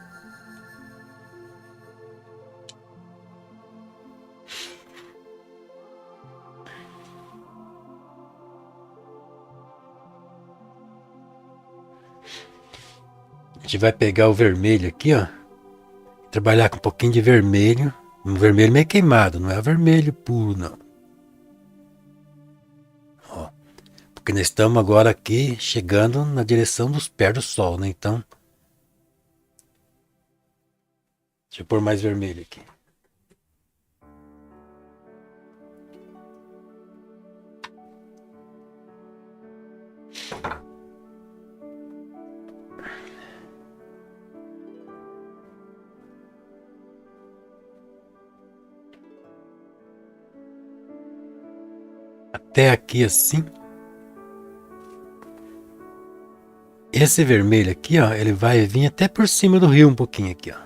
A gente vai pegar o vermelho aqui, ó. Trabalhar com um pouquinho de vermelho. Um vermelho meio queimado, não é vermelho puro, não. Ó, porque nós estamos agora aqui chegando na direção dos pés do sol, né? Então, deixa eu pôr mais vermelho aqui. Até aqui assim. Esse vermelho aqui, ó, ele vai vir até por cima do rio um pouquinho aqui, ó.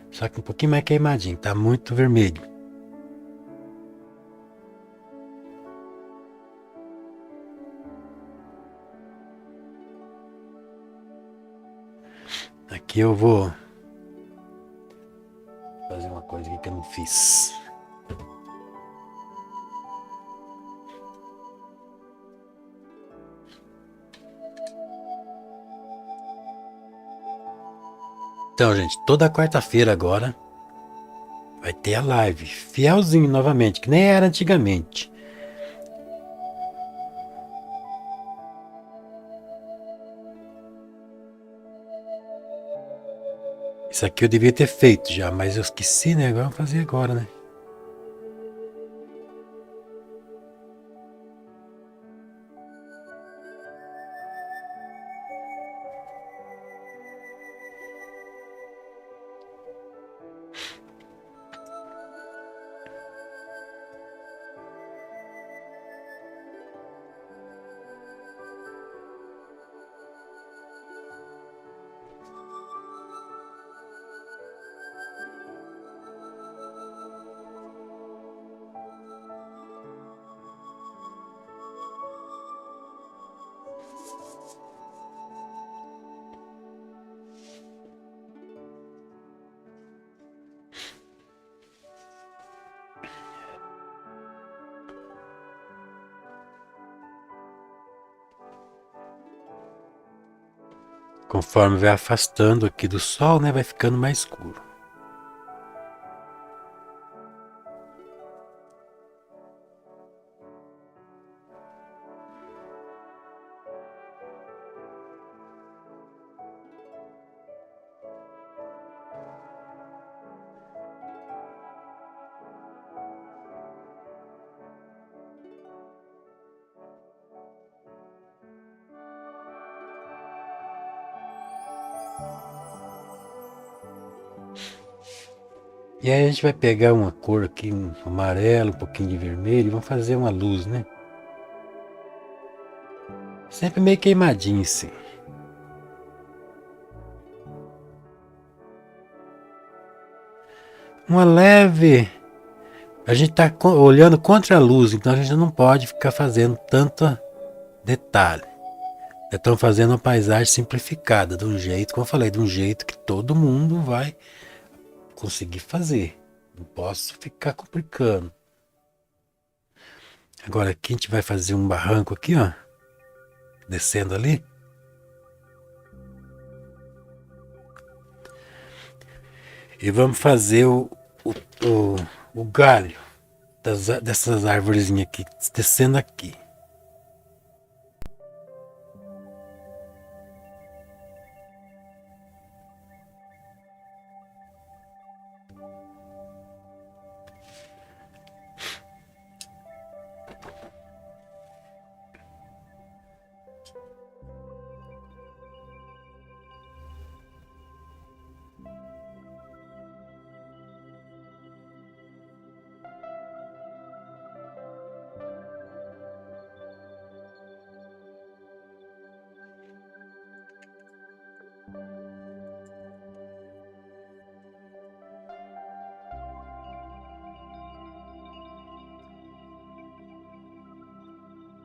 Só que um pouquinho mais queimadinho, tá muito vermelho. Aqui eu vou fazer uma coisa aqui que eu não fiz. Então, gente, toda quarta-feira agora vai ter a live. Fielzinho novamente, que nem era antigamente. Isso aqui eu devia ter feito já, mas eu esqueci, né? Agora eu vou fazer agora, né? Conforme vai afastando aqui do sol, né? Vai ficando mais escuro. E aí a gente vai pegar uma cor aqui, um amarelo, um pouquinho de vermelho, e vamos fazer uma luz, né? Sempre meio queimadinho assim. Uma leve. A gente está olhando contra a luz, então a gente não pode ficar fazendo tanto detalhe. Estão fazendo uma paisagem simplificada, de um jeito, como eu falei, de um jeito que todo mundo vai conseguir fazer. Não posso ficar complicando. Agora aqui a gente vai fazer um barranco aqui, ó. Descendo ali. E vamos fazer o galho dessas árvorezinhas aqui, descendo aqui.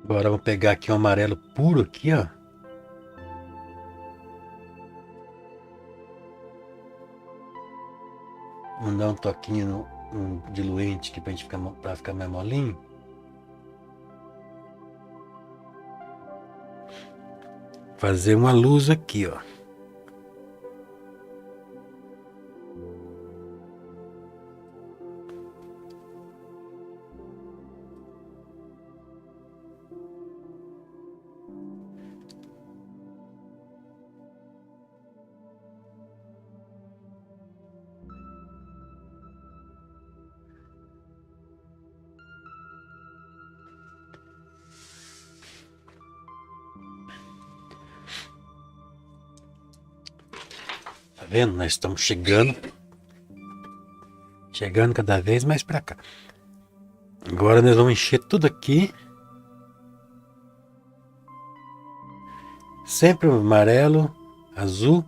Agora vamos pegar aqui um amarelo puro aqui, ó. Vamos dar um toquinho no diluente aqui pra ficar mais molinho. Fazer uma luz aqui, ó. Tá vendo? Nós estamos chegando cada vez mais pra cá. Agora nós vamos encher tudo aqui. Sempre amarelo, azul,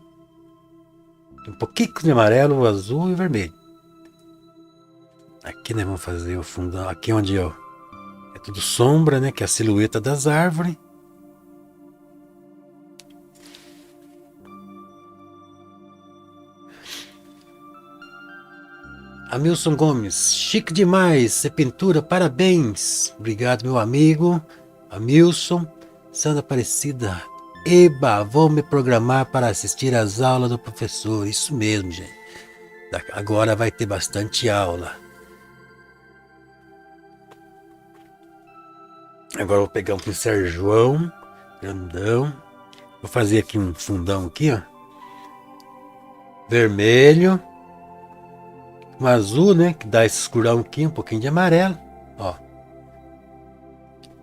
um pouquinho de amarelo, azul e vermelho. Aqui nós vamos fazer o fundão, aqui onde ó, é tudo sombra, né? Que é a silhueta das árvores. Amilson Gomes, chique demais, você pintura, parabéns. Obrigado, meu amigo. Amilson, Sandra Aparecida. Eba, vou me programar para assistir às aulas do professor. Isso mesmo, gente. Agora vai ter bastante aula. Agora eu vou pegar um pincel João, grandão. Vou fazer aqui um fundão aqui, ó. Vermelho. Um azul, né? Que dá esse escurão aqui, um pouquinho de amarelo. Ó.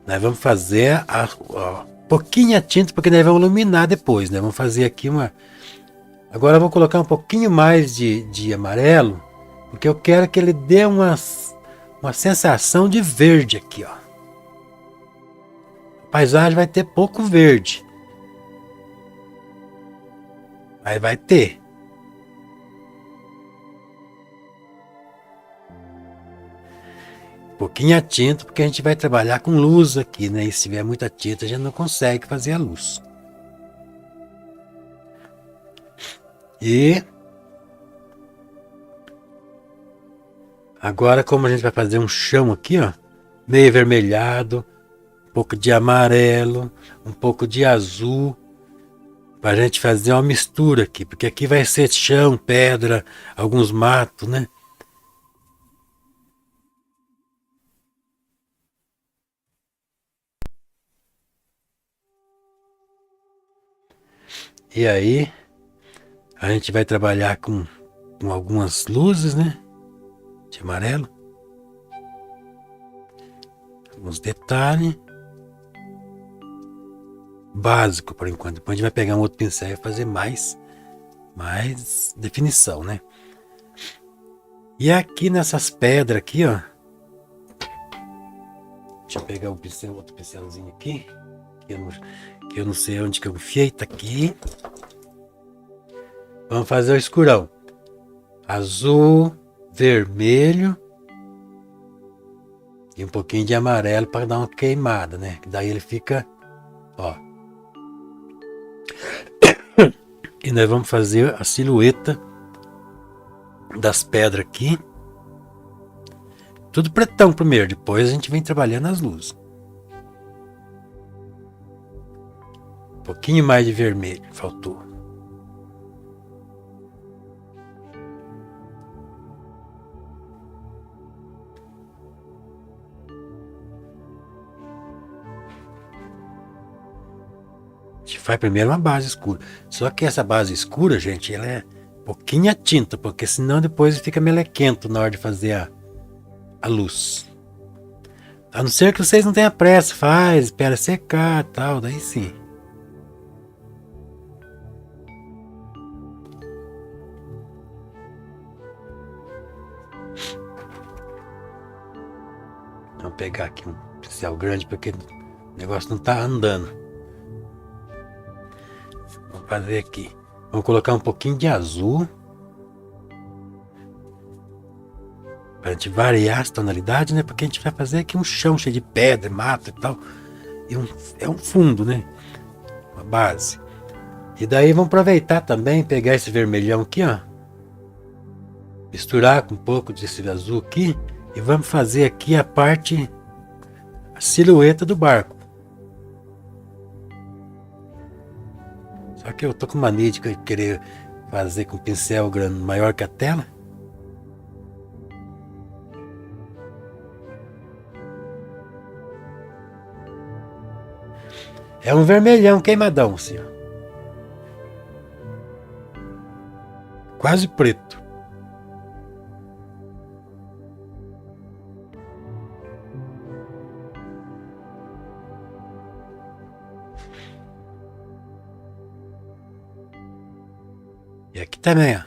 Nós vamos fazer pouquinho a tinta, porque nós vamos iluminar depois, né? Vamos fazer aqui uma... Agora eu vou colocar um pouquinho mais de amarelo, porque eu quero que ele dê uma sensação de verde aqui, ó. A paisagem vai ter pouco verde. Mas vai ter. Pouquinho a tinta, porque a gente vai trabalhar com luz aqui, né? E se tiver muita tinta, a gente não consegue fazer a luz. E agora, como a gente vai fazer um chão aqui, ó, meio avermelhado, um pouco de amarelo, um pouco de azul, para a gente fazer uma mistura aqui, porque aqui vai ser chão, pedra, alguns matos, né? E aí, a gente vai trabalhar com algumas luzes, né? De amarelo. Alguns detalhes. Básico por enquanto. Depois a gente vai pegar um outro pincel e fazer mais definição, né? E aqui nessas pedras aqui, ó. Deixa eu pegar outro pincelzinho aqui. Que eu não sei onde que eu enfiei, tá aqui. Vamos fazer o escurão. Azul, vermelho e um pouquinho de amarelo para dar uma queimada, né? Que daí ele fica, ó. E nós vamos fazer a silhueta das pedras aqui. Tudo pretão primeiro, depois a gente vem trabalhando as luzes. Um pouquinho mais de vermelho, faltou. A gente faz primeiro uma base escura. Só que essa base escura, gente, ela é pouquinha tinta, porque senão depois fica melequento na hora de fazer a luz. A não ser que vocês não tenham pressa, faz, espera secar e tal, daí sim. Vamos pegar aqui um pincel grande, porque o negócio não tá andando. Vamos fazer aqui. Vamos colocar um pouquinho de azul. Pra gente variar as tonalidades, né? Porque a gente vai fazer aqui um chão cheio de pedra, mato e tal. é um fundo, né? Uma base. E daí vamos aproveitar também, pegar esse vermelhão aqui, ó. Misturar com um pouco desse azul aqui. E vamos fazer aqui a silhueta do barco. Só que eu tô com mania de querer fazer com pincel grande maior que a tela. É um vermelhão queimadão, assim, ó. Quase preto. E aqui também, ó.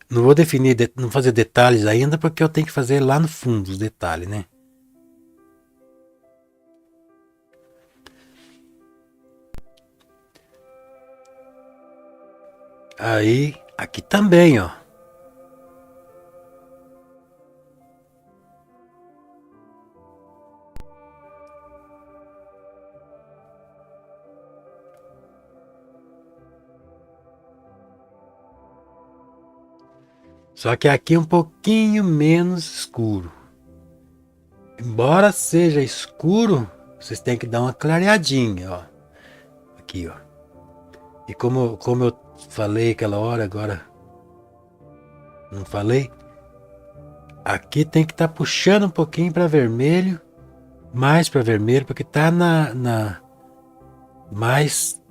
Não vou definir, não fazer detalhes ainda, porque eu tenho que fazer lá no fundo os detalhes, né? Aí, aqui também, ó. Só que aqui é um pouquinho menos escuro. Embora seja escuro, vocês têm que dar uma clareadinha, ó. Aqui, ó. E como eu falei aquela hora, agora não falei, aqui tem que estar puxando um pouquinho para vermelho, mais para vermelho, porque tá mais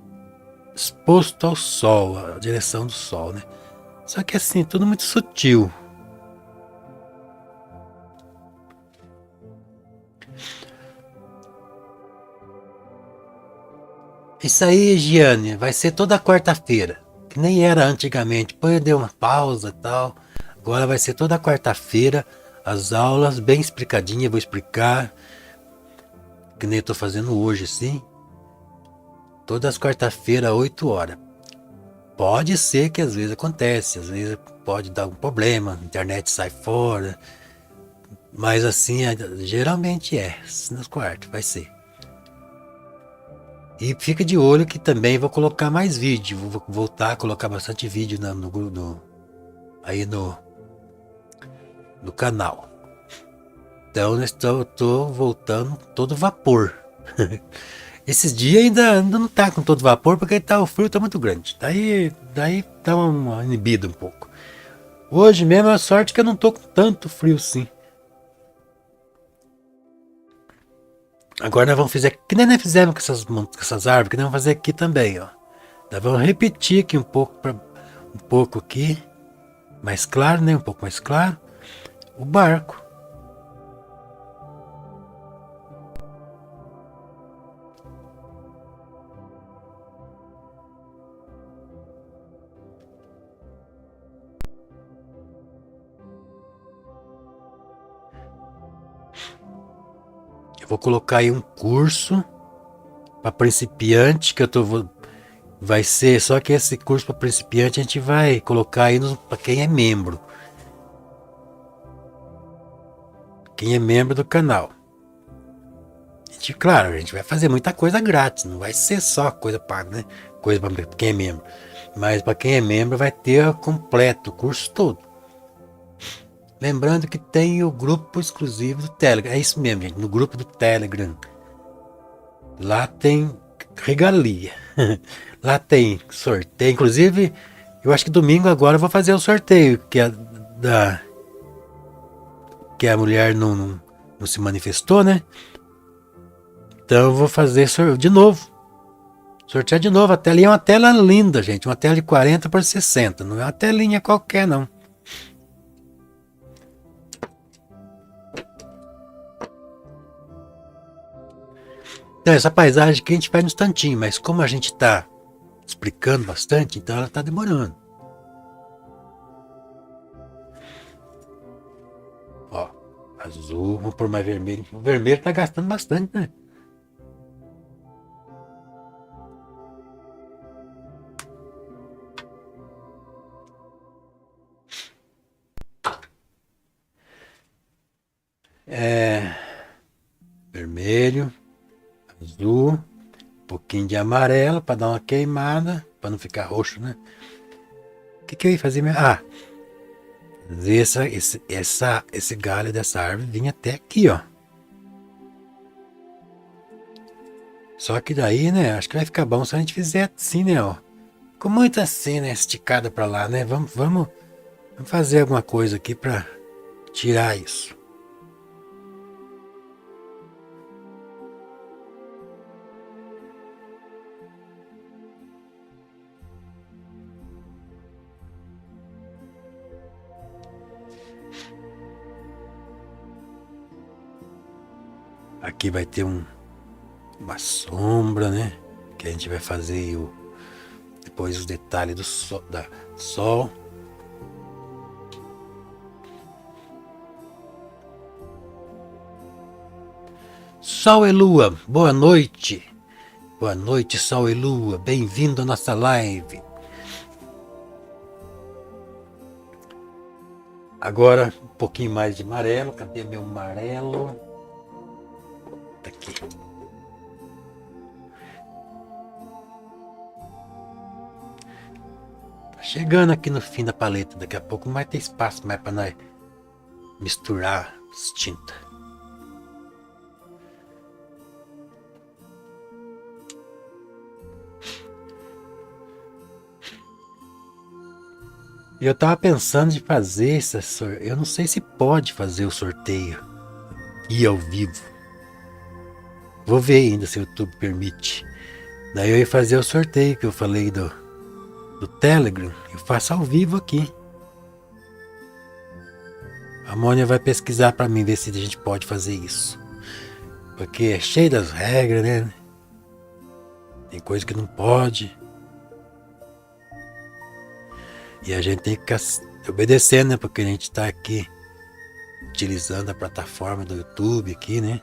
exposto ao sol, a direção do sol, né? Só que assim, tudo muito sutil. Isso aí, Giane, vai ser toda quarta-feira, que nem era antigamente. Depois deu uma pausa e tal. Agora vai ser toda quarta-feira, as aulas bem explicadinhas, vou explicar, que nem eu tô fazendo hoje, sim. Todas as quarta-feiras, 8 horas. Pode ser que às vezes acontece, às vezes pode dar um problema, a internet sai fora, mas assim, geralmente nas quartas, vai ser. E fica de olho que também vou colocar mais vídeo, vou voltar a colocar bastante vídeo aí no canal. Então eu tô voltando todo vapor. Esses dias ainda não tá com todo vapor porque o frio tá muito grande. Daí dá uma inibida um pouco. Hoje mesmo é a sorte que eu não tô com tanto frio sim. Agora nós vamos fazer que nem nós fizemos com essas árvores, que nós vamos fazer aqui também, ó. Nós vamos repetir aqui um pouco aqui, mais claro, né? Um pouco mais claro. O barco. Eu vou colocar aí um curso para principiante que vai ser, só que esse curso para principiante a gente vai colocar aí para quem é membro. Quem é membro do canal. Claro, a gente vai fazer muita coisa grátis, não vai ser só coisa paga, né? Coisa para quem é membro. Mas para quem é membro vai ter completo o curso todo. Lembrando que tem o grupo exclusivo do Telegram. É isso mesmo, gente. No grupo do Telegram. Lá tem regalia. Lá tem sorteio. Inclusive, eu acho que domingo agora eu vou fazer o sorteio. Que a mulher não se manifestou, né? Então eu vou fazer de novo. Sortear de novo. A telinha é uma tela linda, gente. Uma tela de 40 por 60. Não é uma telinha qualquer, não. Então, essa paisagem aqui a gente faz no instantinho, mas como a gente está explicando bastante, então ela está demorando. Ó, azul, vou pôr mais vermelho. O vermelho está gastando bastante, né? vermelho, azul, um pouquinho de amarelo para dar uma queimada, para não ficar roxo, né? O que eu ia fazer mesmo? Ah, esse galho dessa árvore vinha até aqui, ó. Só que daí, né, acho que vai ficar bom se a gente fizer assim, né, ó. Com muita cena esticada para lá, né? Vamos fazer alguma coisa aqui para tirar isso. Aqui vai ter uma sombra, né? Que a gente vai fazer depois os detalhes do sol. Sol e Lua, boa noite. Boa noite, Sol e Lua. Bem-vindo à nossa live. Agora, um pouquinho mais de amarelo. Cadê meu amarelo? Tá aqui. Tá chegando aqui no fim da paleta. Daqui a pouco não vai ter espaço mais para nós misturar as tintas. Eu tava pensando de fazer eu não sei se pode fazer o sorteio e ao vivo. Vou ver ainda se o YouTube permite. Daí eu ia fazer o sorteio que eu falei do Telegram. Eu faço ao vivo aqui. A Mônia vai pesquisar para mim ver se a gente pode fazer isso. Porque é cheio das regras, né? Tem coisa que não pode. E a gente tem que ficar obedecendo, né? Porque a gente tá aqui utilizando a plataforma do YouTube aqui, né?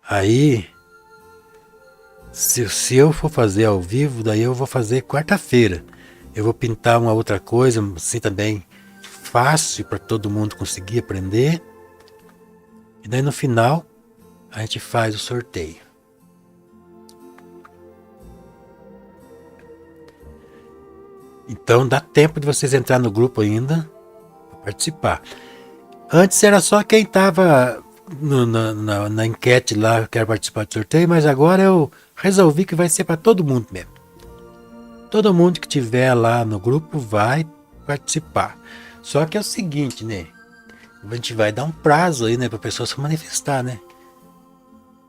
Aí, se eu for fazer ao vivo, daí eu vou fazer quarta-feira. Eu vou pintar uma outra coisa, assim também fácil para todo mundo conseguir aprender. E daí no final a gente faz o sorteio. Então dá tempo de vocês entrar no grupo ainda para participar. Antes era só quem estava na enquete lá, quer participar do sorteio, mas agora eu resolvi que vai ser para todo mundo mesmo. Todo mundo que tiver lá no grupo vai participar. Só que é o seguinte, né? A gente vai dar um prazo aí, né, para a pessoa se manifestar, né?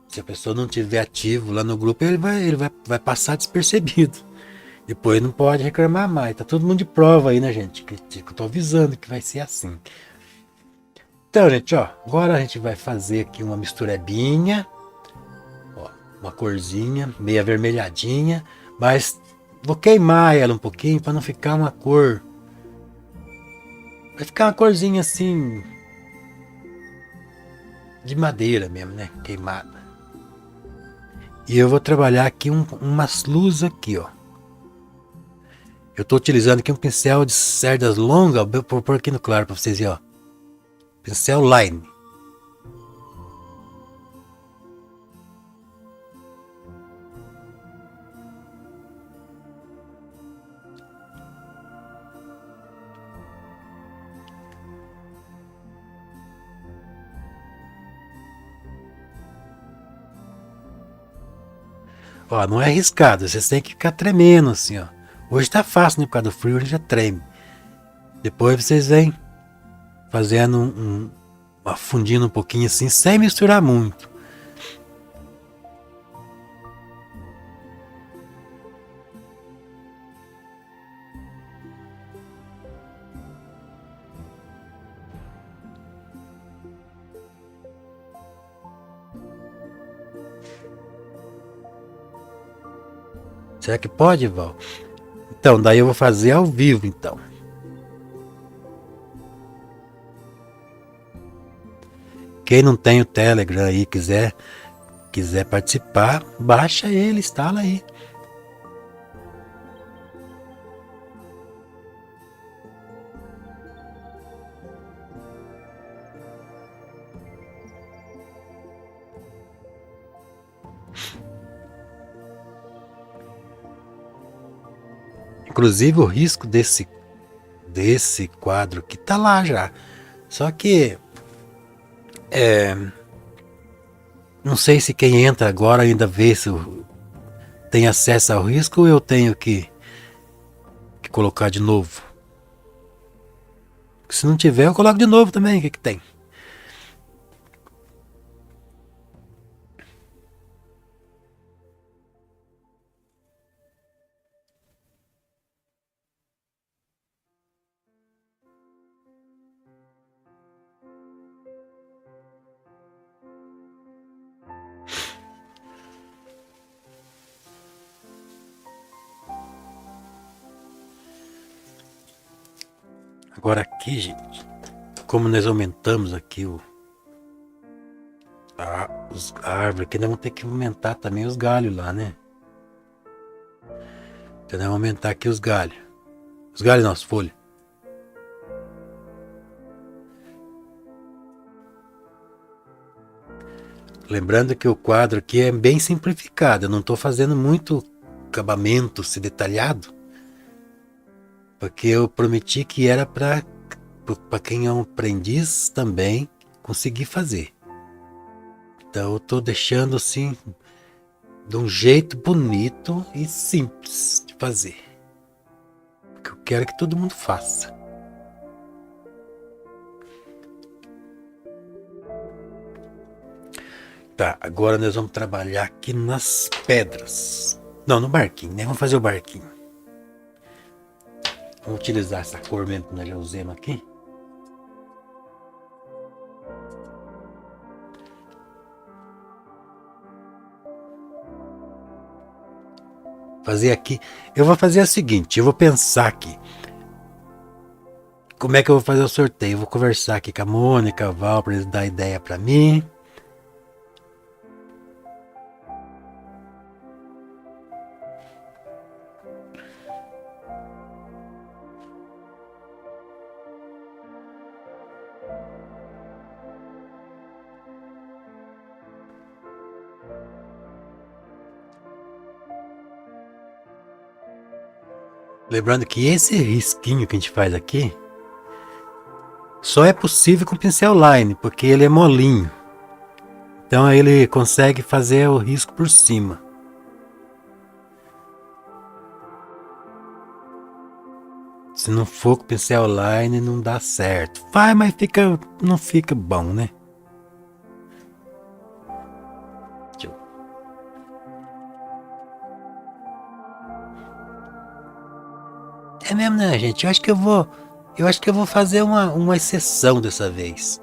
Se a pessoa não tiver ativo lá no grupo, ele vai passar despercebido. Depois não pode reclamar mais. Tá todo mundo de prova aí, né, gente? Que eu tô avisando que vai ser assim. Então, gente, ó, agora a gente vai fazer aqui uma misturebinha, ó, uma corzinha meio avermelhadinha, mas vou queimar ela um pouquinho para não ficar uma cor. Vai ficar uma corzinha assim de madeira mesmo, né? Queimada. E eu vou trabalhar aqui umas luzes aqui, ó. Eu tô utilizando aqui um pincel de cerdas longas, vou pôr aqui no claro para vocês verem, ó. Pincel Line. Ó, não é arriscado, vocês têm que ficar tremendo assim, ó. Hoje tá fácil, né? Por causa do frio, ele já treme. Depois vocês vêm fazendo afundindo um pouquinho assim, sem misturar muito. Será que pode, Val? Então, daí eu vou fazer ao vivo, então. Quem não tem o Telegram aí, quiser participar, baixa ele, instala aí. Inclusive o risco desse quadro que tá lá já. Só que não sei se quem entra agora ainda vê se tem acesso ao risco ou eu tenho que colocar de novo. Se não tiver, eu coloco de novo também. O que tem? Agora aqui, gente, como nós aumentamos aqui a árvore, aqui nós vamos ter que aumentar também os galhos lá, né? Então nós vamos aumentar aqui os galhos. Os galhos não, as folhas. Lembrando que o quadro aqui é bem simplificado. Eu não estou fazendo muito acabamento se detalhado. Porque eu prometi que era para quem é um aprendiz também conseguir fazer. Então eu estou deixando assim de um jeito bonito e simples de fazer. Porque eu quero que todo mundo faça. Tá, agora nós vamos trabalhar aqui nas pedras. Não, no barquinho, né? Vamos fazer o barquinho. Vamos utilizar essa cor mesmo que nós já usamos aqui. Fazer aqui. Eu vou fazer o seguinte, eu vou pensar aqui. Como é que eu vou fazer o sorteio? Eu vou conversar aqui com a Mônica, a Val, para eles dar ideia para mim. Lembrando que esse risquinho que a gente faz aqui só é possível com pincel line, porque ele é molinho. Então aí ele consegue fazer o risco por cima. Se não for com pincel line não dá certo. Vai, mas não fica bom, né? É mesmo, né, gente? Eu acho que eu vou fazer uma exceção dessa vez.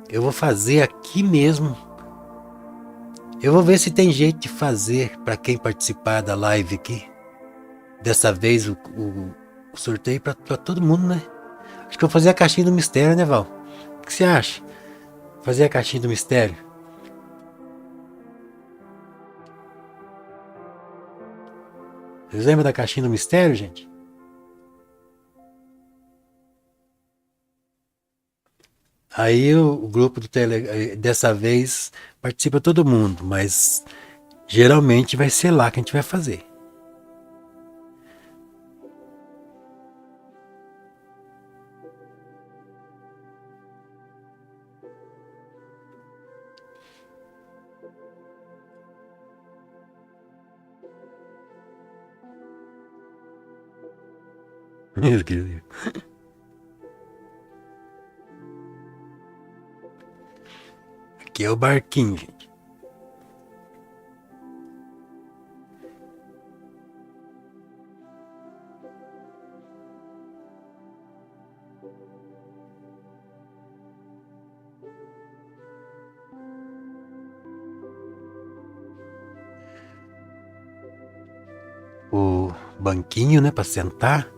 Eu vou fazer aqui mesmo. Eu vou ver se tem jeito de fazer para quem participar da live aqui. Dessa vez o sorteio para todo mundo, né? Acho que eu vou fazer a caixinha do mistério, né, Val? O que você acha? Fazer a caixinha do mistério. Vocês lembram da caixinha do mistério, gente? Aí o grupo do dessa vez participa todo mundo, mas geralmente vai ser lá que a gente vai fazer. Aqui é o barquinho, gente. O banquinho, né, para sentar.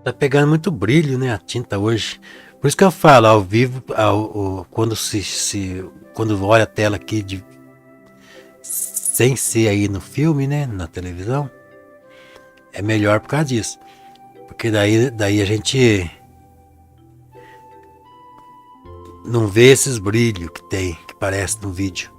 Tá pegando muito brilho, né, a tinta hoje. Por isso que eu falo, ao vivo, quando olha a tela aqui, sem ser aí no filme, né, na televisão, é melhor por causa disso. Porque daí a gente não vê esses brilhos que parece no vídeo.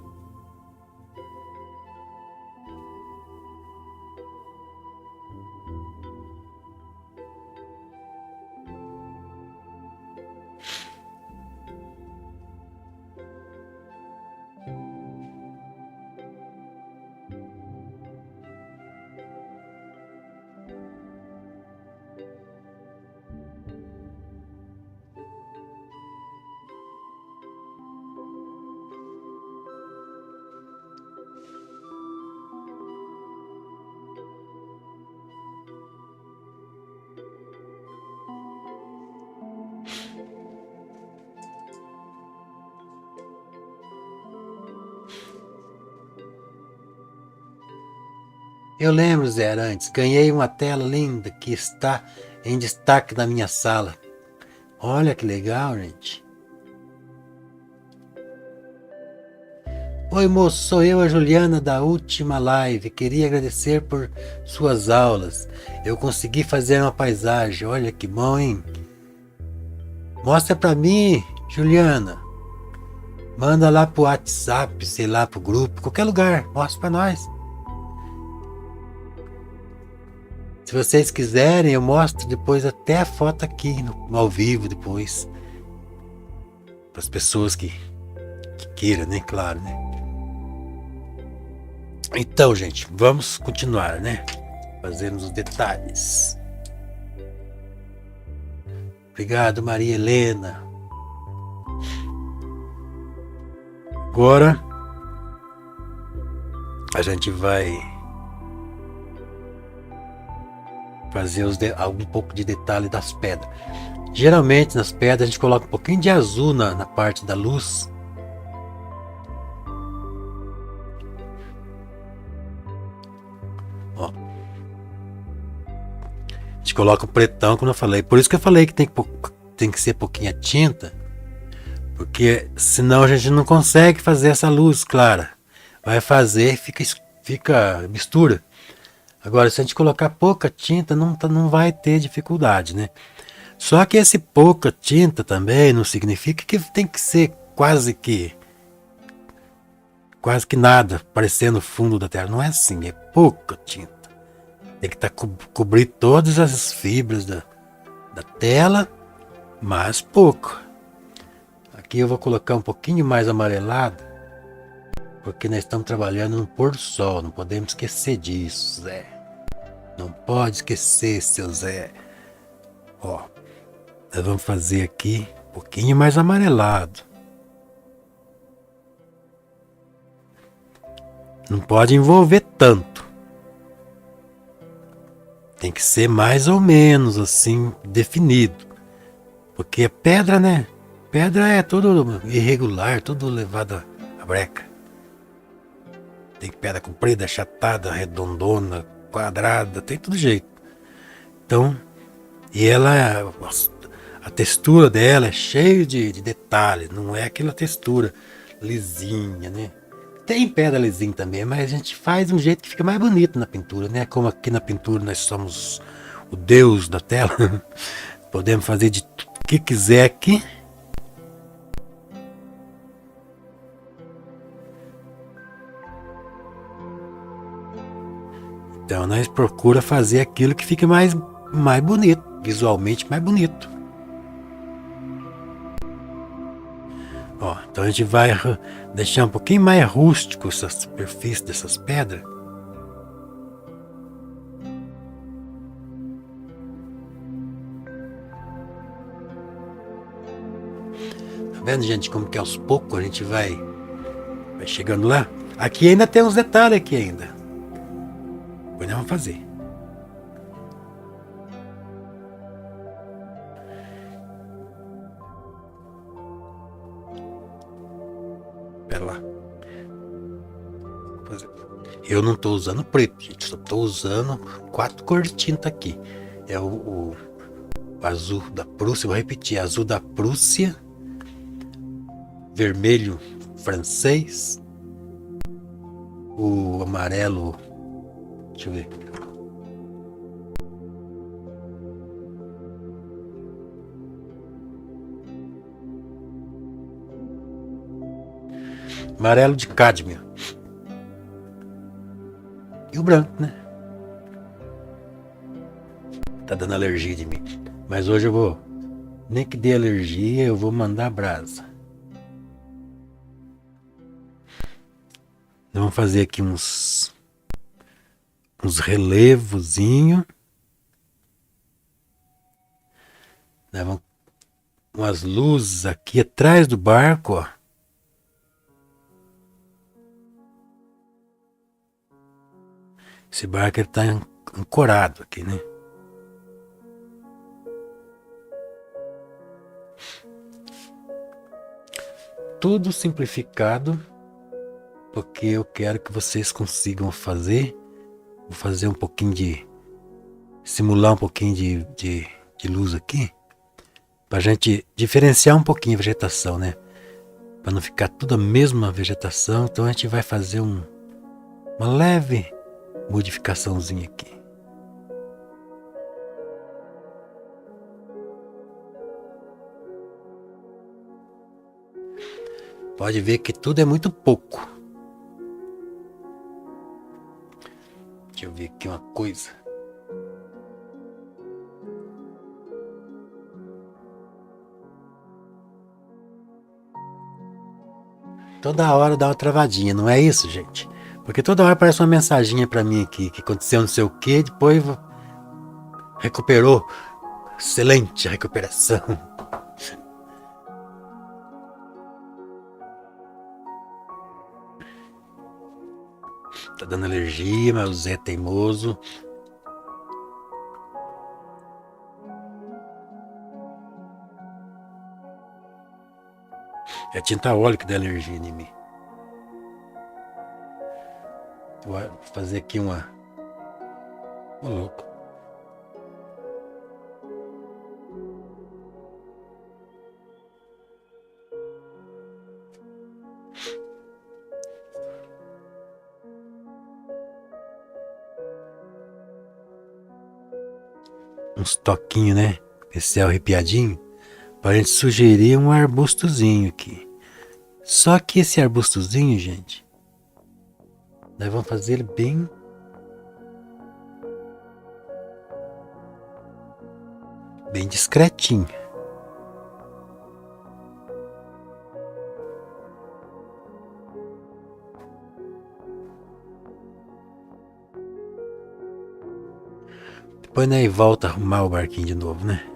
Eu lembro, Zé Arantes, ganhei uma tela linda que está em destaque na minha sala. Olha que legal, gente. Oi, moço, sou eu, a Juliana, da última live. Queria agradecer por suas aulas. Eu consegui fazer uma paisagem. Olha que bom, hein? Mostra pra mim, Juliana. Manda lá pro WhatsApp, sei lá, pro grupo, qualquer lugar. Mostra pra nós. Se vocês quiserem, eu mostro depois até a foto aqui no ao vivo depois. Para as pessoas que queiram, né? Claro, né? Então, gente, vamos continuar, né? Fazendo os detalhes. Obrigado, Maria Helena. Agora a gente vai fazer um pouco de detalhe das pedras. Geralmente nas pedras a gente coloca um pouquinho de azul na parte da luz. Ó. A gente coloca o pretão, como eu falei. Por isso que eu falei que tem que ser pouquinha tinta. Porque senão a gente não consegue fazer essa luz clara. Vai fazer e fica mistura. Agora, se a gente colocar pouca tinta, não vai ter dificuldade, né? Só que esse pouca tinta também não significa que tem que ser quase que nada parecendo o fundo da Terra. Não é assim, é pouca tinta. Tem que cobrir todas as fibras da tela, mas pouco. Aqui eu vou colocar um pouquinho mais amarelado, porque nós estamos trabalhando no pôr do sol, não podemos esquecer disso, Zé. Não pode esquecer, seu Zé. Ó, nós vamos fazer aqui um pouquinho mais amarelado. Não pode envolver tanto. Tem que ser mais ou menos assim, definido. Porque é pedra, né? Pedra é tudo irregular, tudo levado a breca. Tem pedra comprida, achatada, redondona, quadrada, tem todo jeito. Então, e ela, a textura dela é cheia de detalhes, não é aquela textura lisinha, né? Tem pedra lisinha também, mas a gente faz de um jeito que fica mais bonito na pintura, né? Como aqui na pintura nós somos o deus da tela, podemos fazer de tudo que quiser aqui. Então nós procura fazer aquilo que fique mais bonito, visualmente mais bonito. Ó, então a gente vai deixar um pouquinho mais rústico essa superfície dessas pedras. Tá vendo, gente, como que aos poucos a gente vai chegando lá? Aqui ainda tem uns detalhes aqui ainda. Depois nós vamos fazer. Pera lá. Eu não estou usando preto, gente. Só estou usando 4 cores de tinta aqui. É o azul da Prússia. Vou repetir. Azul da Prússia. Vermelho francês. o amarelo. Deixa eu ver. Amarelo de cádmio. E o branco, né? Tá dando alergia de mim. Mas hoje eu vou. Nem que dê alergia, eu vou mandar brasa. Vamos fazer aqui uns relevozinhos. Umas luzes aqui atrás do barco, ó. Esse barco ele tá ancorado aqui, né? Tudo simplificado, porque eu quero que vocês consigam fazer. Vou fazer um pouquinho de... simular um pouquinho de luz aqui. Pra gente diferenciar um pouquinho a vegetação, né? Pra não ficar tudo a mesma vegetação. Então a gente vai fazer uma leve modificaçãozinha aqui. Pode ver que tudo é muito pouco. Deixa eu ver aqui uma coisa. Toda hora dá uma travadinha, não é isso, gente? Porque toda hora aparece uma mensaginha pra mim aqui, que aconteceu não sei o que, depois recuperou. Excelente recuperação. Tá dando alergia, mas o Zé é teimoso. É tinta óleo que dá alergia em mim. Vou fazer aqui uma... Ô, louco. Uns toquinhos, né? Esse arrepiadinho. Pra gente sugerir um arbustozinho aqui. Só que esse arbustozinho, gente, nós vamos fazer ele bem discretinho. Depois nós volta a arrumar o barquinho de novo, né?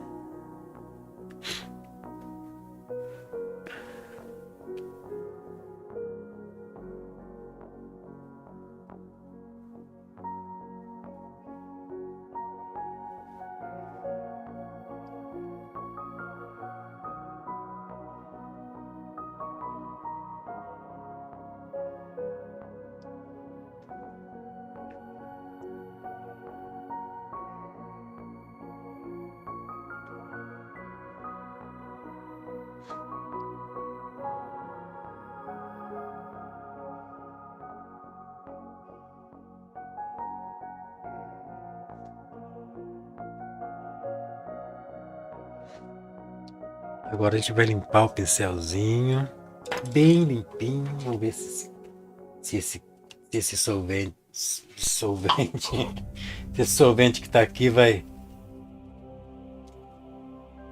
Agora a gente vai limpar o pincelzinho. Bem limpinho. Vamos ver se esse solvente esse solvente que tá aqui vai...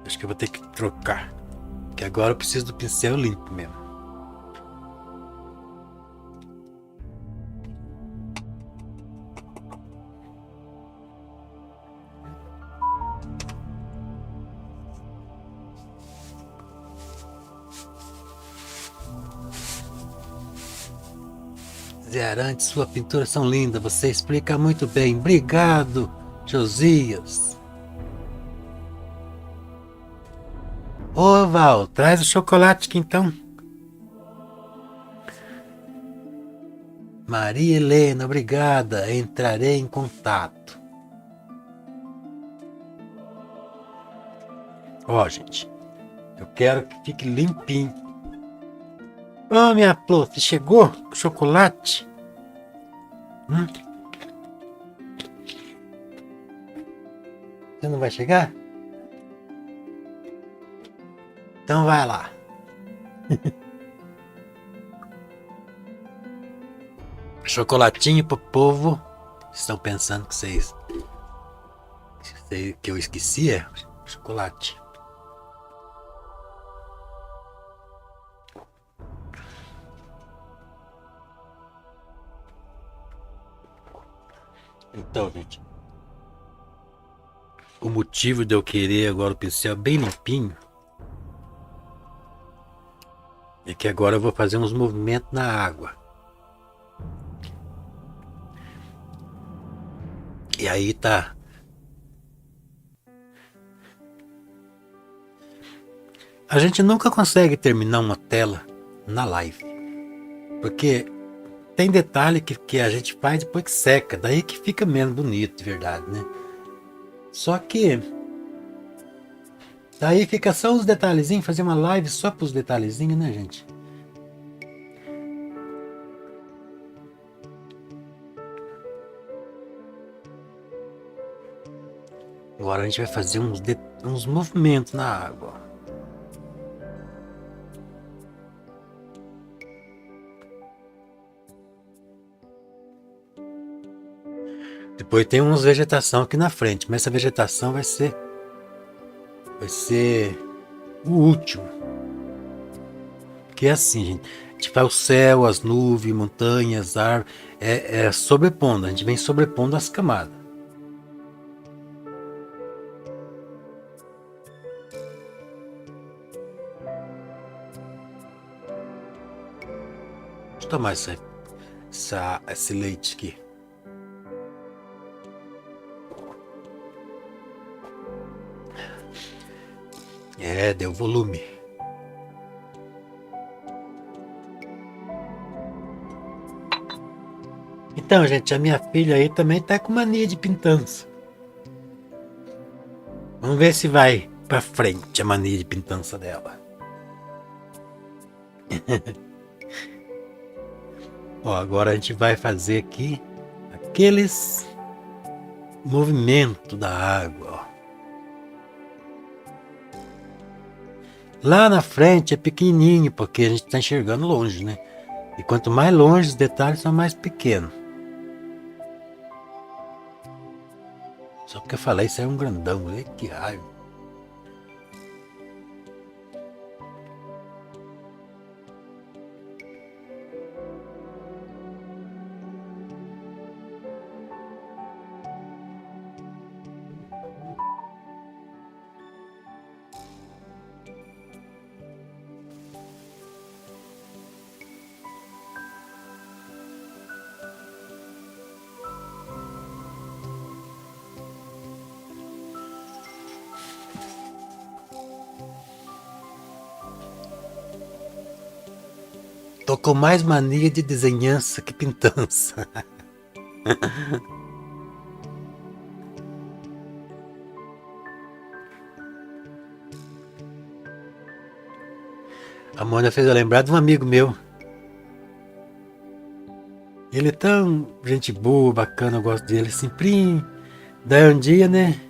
Acho que eu vou ter que trocar. Porque agora eu preciso do pincel limpo mesmo. Zé Arantes, sua pintura são lindas. Você explica muito bem. Obrigado, Josias. Ô, Val, traz o chocolate aqui então. Maria Helena, obrigada. Entrarei em contato. Ó, gente, eu quero que fique limpinho. Ô, minha prof, chegou o chocolate? Hum? Você não vai chegar? Então vai lá. Chocolatinho pro povo. Estão pensando que que eu esqueci? É chocolate. Então, gente, o motivo de eu querer agora o pincel bem limpinho é que agora eu vou fazer uns movimentos na água. E aí tá. A gente nunca consegue terminar uma tela na live. Porque tem detalhe que a gente faz depois que seca. Daí que fica menos bonito, de verdade, né? Só que daí fica só os detalhezinhos, fazer uma live só pros detalhezinhos, né, gente? Agora a gente vai fazer uns movimentos na água. Depois tem umas vegetação aqui na frente, mas essa vegetação vai ser o último. Que é assim, gente. A gente faz o céu, as nuvens, montanhas, árvores, é sobrepondo, a gente vem sobrepondo as camadas. Deixa eu tomar esse leite aqui. Deu volume. Então, gente, a minha filha aí também tá com mania de pintança. Vamos ver se vai pra frente a mania de pintança dela. Ó, agora a gente vai fazer aqui aqueles movimentos da água, ó. Lá na frente é pequenininho, porque a gente tá enxergando longe, né? E quanto mais longe os detalhes são mais pequenos. Só porque eu falei, isso é um grandão, né? Que raiva. Tô com mais mania de desenhança que pintança. A Mônica fez eu lembrar de um amigo meu. Ele é tão gente boa, bacana, eu gosto dele, simplinho. Daí um dia, né?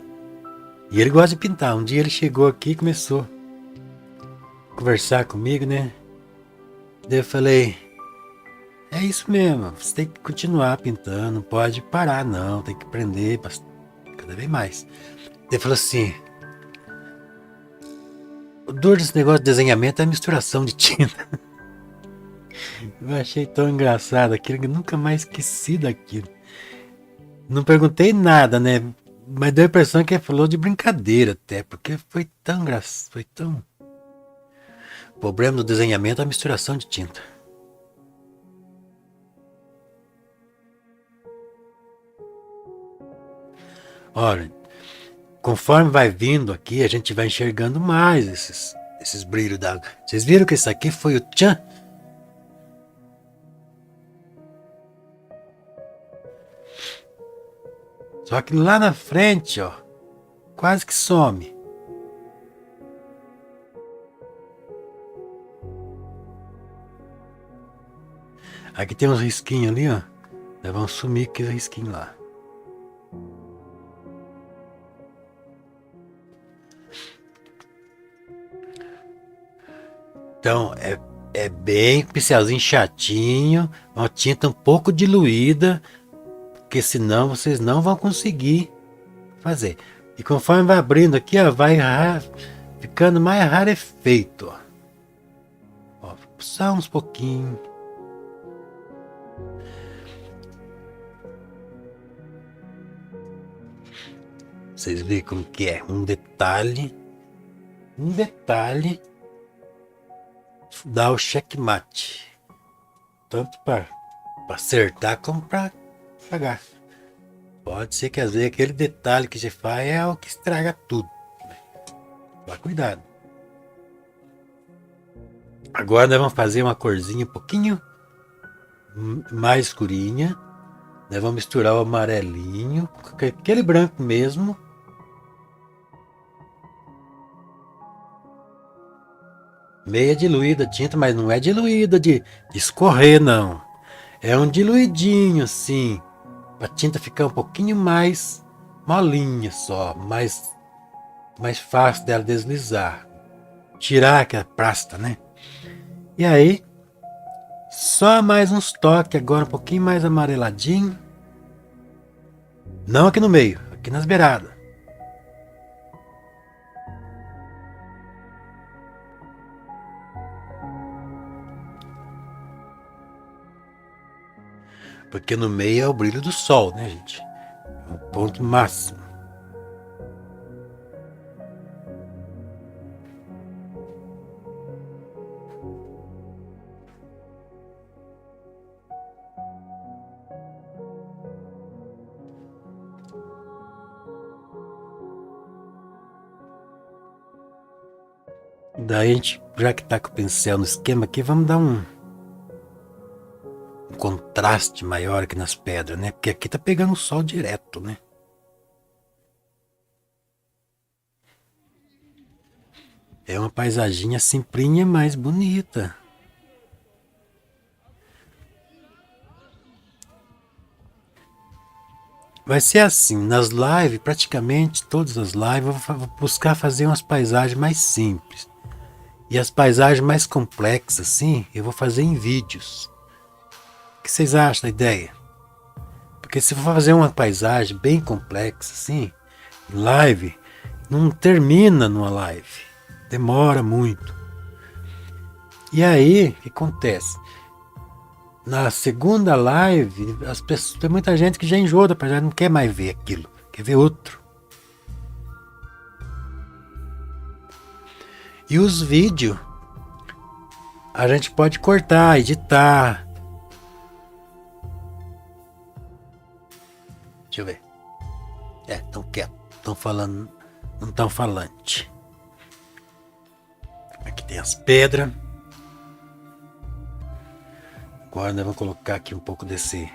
E ele gosta de pintar. Um dia ele chegou aqui e começou a conversar comigo, né? Daí eu falei, é isso mesmo, você tem que continuar pintando, não pode parar não, tem que aprender cada vez mais. Daí ele falou assim, o dor desse negócio de desenhamento é a misturação de tinta. Eu achei tão engraçado aquilo que eu nunca mais esqueci daquilo. Não perguntei nada, né? Mas deu a impressão que ele falou de brincadeira até, porque foi tão engraçado, foi tão... O problema do desenhamento é a misturação de tinta. Olha, conforme vai vindo aqui, a gente vai enxergando mais esses brilhos d'água. Vocês viram que isso aqui foi o tchan? Só que lá na frente, ó, quase que some. Aqui tem uns risquinhos ali, ó. Nós vamos sumir aquele risquinho lá. Então, é bem pincelzinho chatinho, uma tinta um pouco diluída, porque senão vocês não vão conseguir fazer. E conforme vai abrindo aqui, ó, vai ficando mais rarefeito, ó. Só uns pouquinhos. Vocês veem como que é? Um detalhe dá o checkmate. Tanto para acertar como para pagar. Pode ser que às vezes aquele detalhe que você faz é o que estraga tudo. Toma cuidado. Agora nós vamos fazer uma corzinha um pouquinho mais escurinha. Nós vamos misturar o amarelinho com aquele branco mesmo. Meia diluída a tinta, mas não é diluída de escorrer, não. É um diluidinho assim, para a tinta ficar um pouquinho mais molinha só, mais fácil dela deslizar. Tirar aquela pasta, né? E aí, só mais uns toques agora, um pouquinho mais amareladinho. Não aqui no meio, aqui nas beiradas. Porque no meio é o brilho do sol, né, gente? É o ponto máximo. Daí a gente, já que tá com o pincel no esquema aqui, vamos dar um contraste maior aqui nas pedras, né? Porque aqui tá pegando o sol direto, né? É uma paisaginha simplinha, mais bonita. Vai ser assim, nas lives, praticamente todas as lives, eu vou buscar fazer umas paisagens mais simples. E as paisagens mais complexas, assim, eu vou fazer em vídeos. O que vocês acham da ideia? Porque se eu for fazer uma paisagem bem complexa, assim, em live, não termina numa live. Demora muito. E aí, o que acontece? Na segunda live, as pessoas, tem muita gente que já enjoou da paisagem, não quer mais ver aquilo, quer ver outro. E os vídeos, a gente pode cortar, editar. Deixa eu ver. Tão quieto, estão falando, não tão falante. Aqui tem as pedras. Agora nós vamos colocar aqui um pouco desse.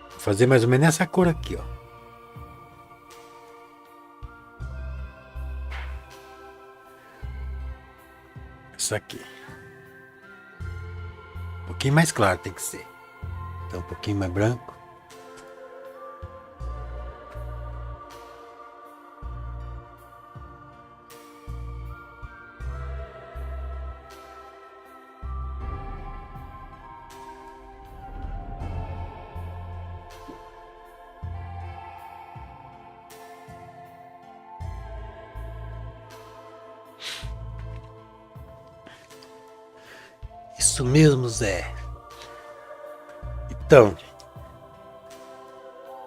Vou fazer mais ou menos essa cor aqui, ó. Isso aqui. Um pouquinho mais claro tem que ser. Então um pouquinho mais branco. Isso mesmo, Zé. Então,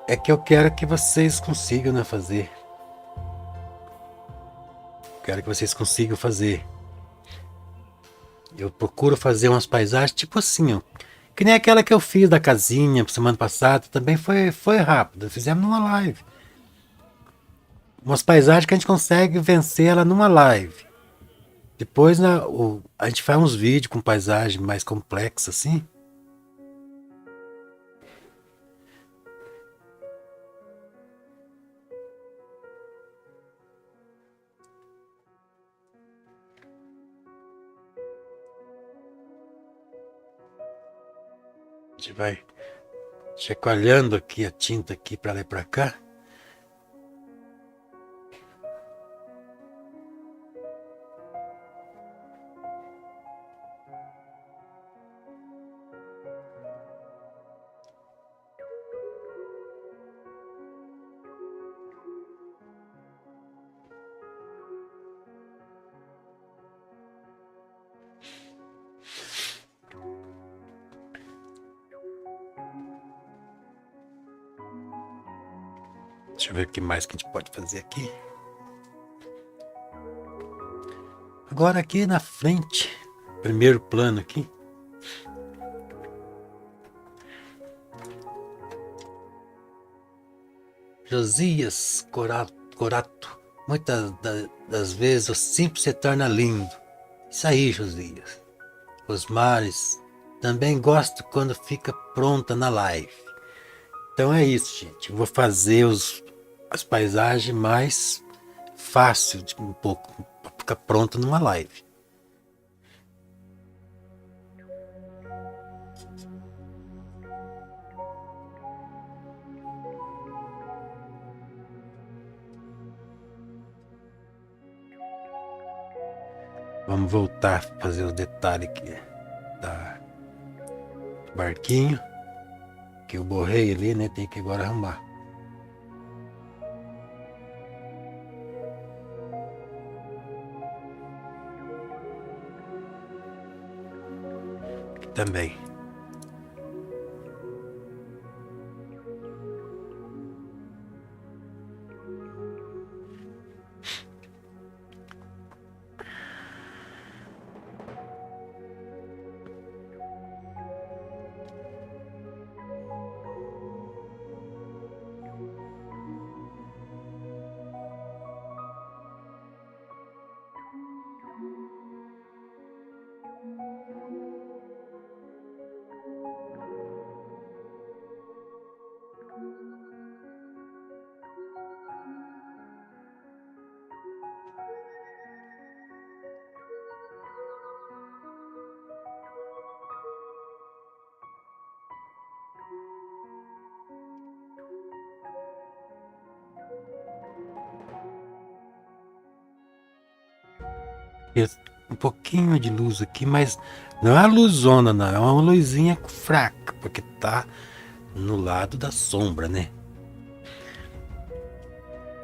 é que eu quero que vocês consigam, né, fazer. Quero que vocês consigam fazer. Eu procuro fazer umas paisagens tipo assim, ó. Que nem aquela que eu fiz da casinha semana passada. Também foi rápido. Fizemos numa live. Umas paisagens que a gente consegue vencer ela numa live. Depois a gente faz uns vídeos com paisagem mais complexa assim. gente vai chacoalhando aqui a tinta aqui para lá e para cá. Deixa eu ver o que mais que a gente pode fazer aqui. Agora aqui na frente, primeiro plano aqui. Josias Corato, muitas das vezes o simples se torna lindo. Isso aí, Josias. Os mares também gosto quando fica pronta na live. Então é isso, gente. Eu vou fazer as paisagens mais fácil de um pouco para ficar pronto numa live. Vamos voltar a fazer os detalhes aqui do barquinho. Que eu borrei ali, né? Tem que agora arrumar. Aqui também. Um pouquinho de luz aqui, mas não é uma luzona, não. É uma luzinha fraca, porque tá no lado da sombra, né?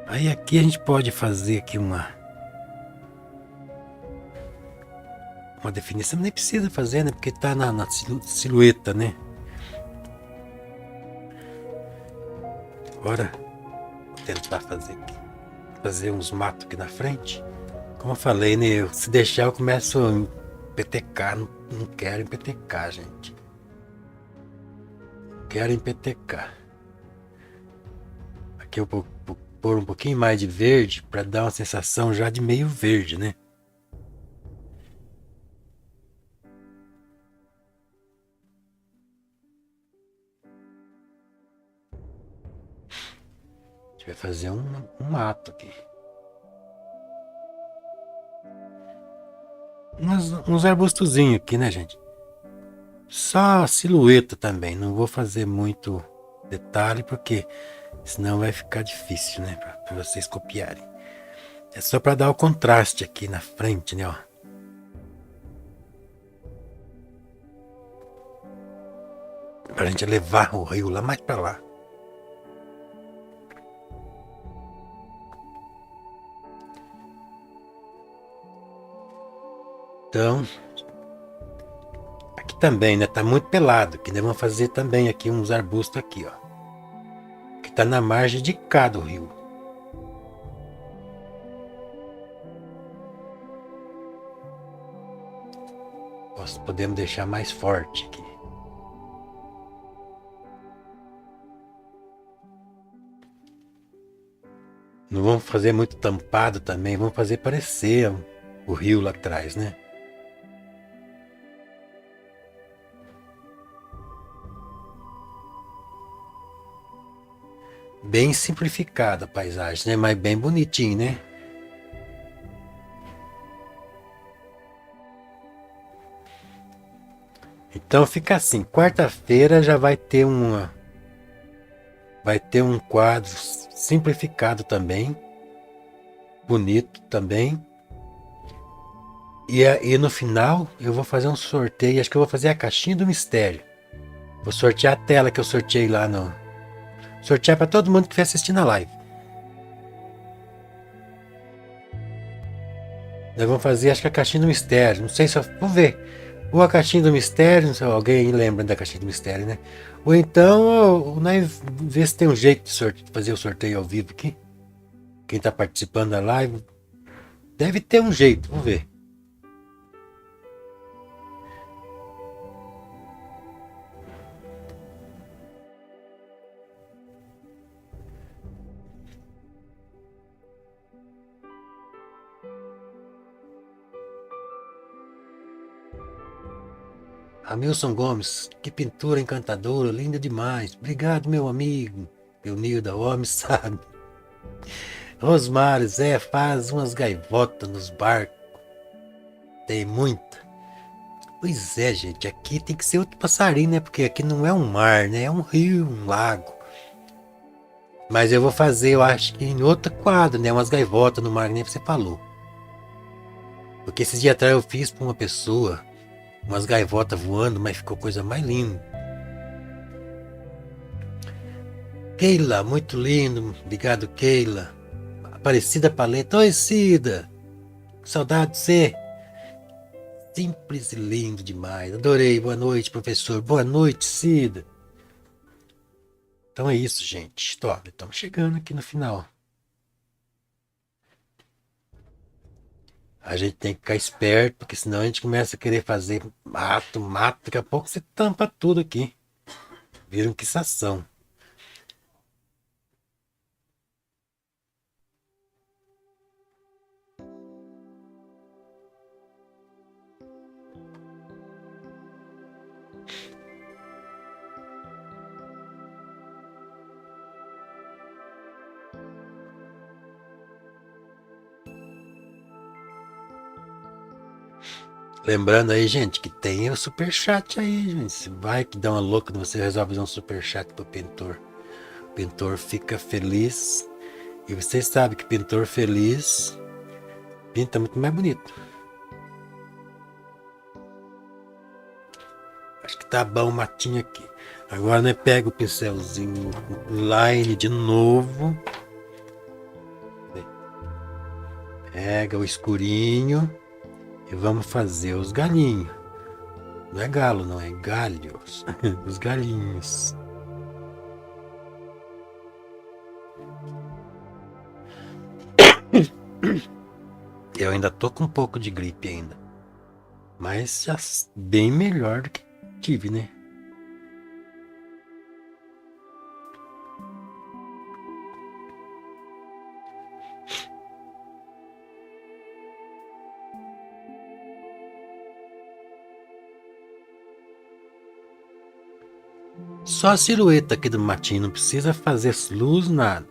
Aí aqui a gente pode fazer aqui uma definição, nem precisa fazer, né? Porque tá na silhueta, né? Agora, vou tentar fazer uns matos aqui na frente. Como eu falei, né? Se deixar eu começo a empetecar. Não quero empetecar, gente. Quero empetecar. Aqui eu vou pôr um pouquinho mais de verde para dar uma sensação já de meio verde, né? A gente vai fazer um mato aqui. Uns arbustozinhos aqui, né, gente? Só a silhueta também. Não vou fazer muito detalhe, porque senão vai ficar difícil, né? Para vocês copiarem. É só para dar o contraste aqui na frente, né? Ó. Para a gente levar o rio lá mais para lá. Então, aqui também, né? Tá muito pelado. Que nós vamos fazer também aqui uns arbustos aqui, ó. Que tá na margem de cá do rio. Podemos deixar mais forte aqui. Não vamos fazer muito tampado também. Vamos fazer parecer o rio lá atrás, né? Bem simplificada a paisagem, né? Mas bem bonitinho, né? Então fica assim, quarta-feira já vai ter um quadro simplificado também, bonito também. E no final eu vou fazer um sorteio, acho que eu vou fazer a caixinha do mistério. Vou sortear a tela que eu sorteei lá no. Sortear para todo mundo que estiver assistindo a live. Nós vamos fazer, acho que a caixinha do mistério. Não sei se eu. Vou ver. Ou a caixinha do mistério, não sei, alguém lembra da caixinha do mistério, né? Ou então, nós ver se tem um jeito de fazer o sorteio ao vivo aqui. Quem está participando da live. Deve ter um jeito, vamos ver. Hamilton Gomes, que pintura encantadora, linda demais. Obrigado, meu amigo. Eunilda, o homem sabe. Rosmar, Zé, faz umas gaivotas nos barcos. Tem muita. Pois é, gente, aqui tem que ser outro passarinho, né? Porque aqui não é um mar, né? É um rio, um lago. Mas eu vou fazer, eu acho que em outro quadro, né? Umas gaivotas no mar, que nem você falou. Porque esses dias atrás eu fiz pra uma pessoa, umas gaivotas voando, mas ficou coisa mais linda. Keila, muito lindo. Obrigado, Keila. Aparecida Paleta. Oi, Cida. Saudade de você. Simples e lindo demais. Adorei. Boa noite, professor. Boa noite, Cida. Então é isso, gente. Estamos chegando aqui no final. A gente tem que ficar esperto, porque senão a gente começa a querer fazer mato. Daqui a pouco você tampa tudo aqui. Vira uma quiçação. Lembrando aí, gente, que tem o superchat aí, gente. Se vai que dá uma louca, você resolve fazer um superchat pro pintor. O pintor fica feliz. E vocês sabem que pintor feliz pinta muito mais bonito. Acho que tá bom o matinho aqui. Agora nós pega o pincelzinho line de novo. Pega o escurinho. E vamos fazer os galinhos. Não é galo, não, é galhos. Os galinhos. Eu ainda tô com um pouco de gripe ainda. Mas já bem melhor do que tive, né? Só a silhueta aqui do matinho, não precisa fazer luz, nada.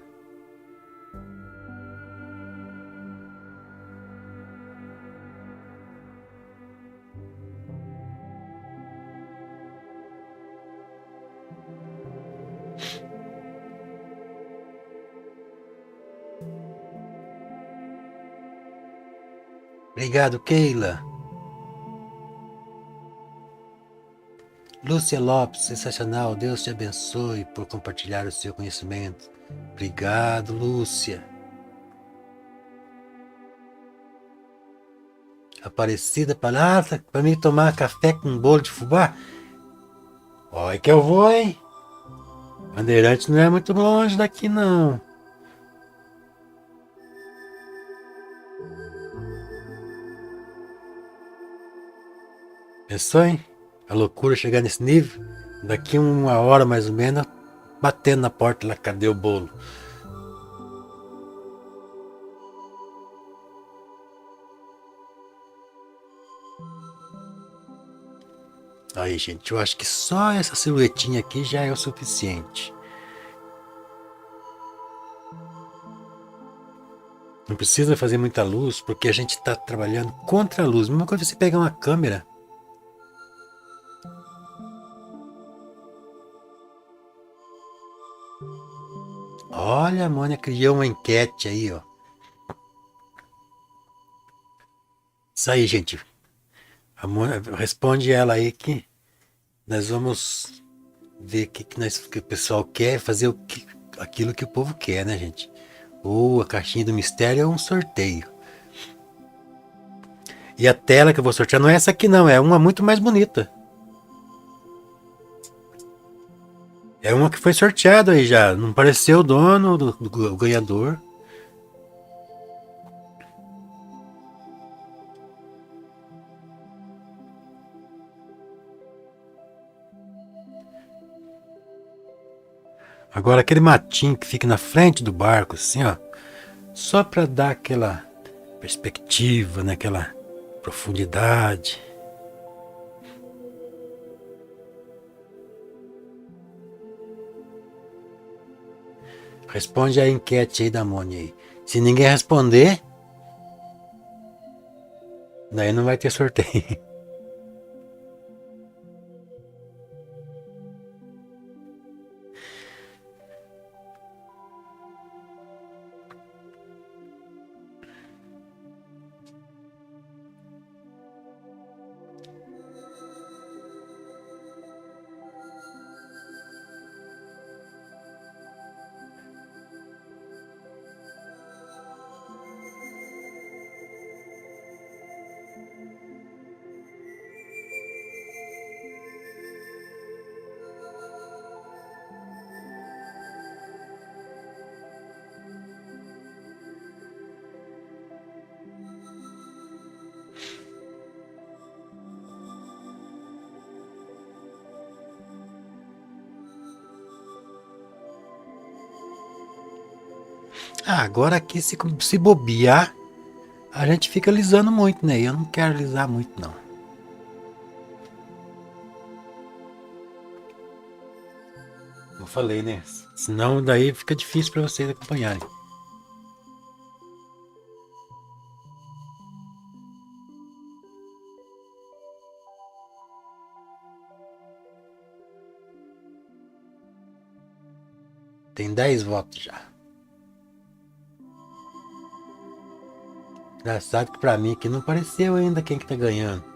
Obrigado, Keila. Lúcia Lopes, sensacional. Deus te abençoe por compartilhar o seu conhecimento. Obrigado, Lúcia. Aparecida Palhaça, para mim tomar café com bolo de fubá. Olha que eu vou, hein? Bandeirante não é muito longe daqui, não. Pensou, hein? A loucura chegar nesse nível? Daqui uma hora mais ou menos, batendo na porta lá, cadê o bolo? Aí, gente, eu acho que só essa silhuetinha aqui já é o suficiente. Não precisa fazer muita luz, porque a gente está trabalhando contra a luz. Mesma coisa você pegar uma câmera Olha, a Mônica criou uma enquete aí, ó. Isso aí, gente. A Mônica, responde ela aí que nós vamos ver que o pessoal quer, fazer aquilo que o povo quer, né, gente? Ou a caixinha do mistério é um sorteio. E a tela que eu vou sortear não é essa aqui não, é uma muito mais bonita. É uma que foi sorteada aí já. Não pareceu o dono do ganhador. Agora aquele matinho que fica na frente do barco, assim, ó. Só para dar aquela perspectiva, né? Aquela profundidade. Responde a enquete aí da Mônica aí. Se ninguém responder, daí não vai ter sorteio. Ah, agora aqui se bobear, a gente fica lisando muito, né? Eu não quero lisar muito, não. Como eu falei, né? Senão daí fica difícil para vocês acompanharem. Tem 10 votos já. Engraçado que pra mim aqui não apareceu ainda quem que tá ganhando.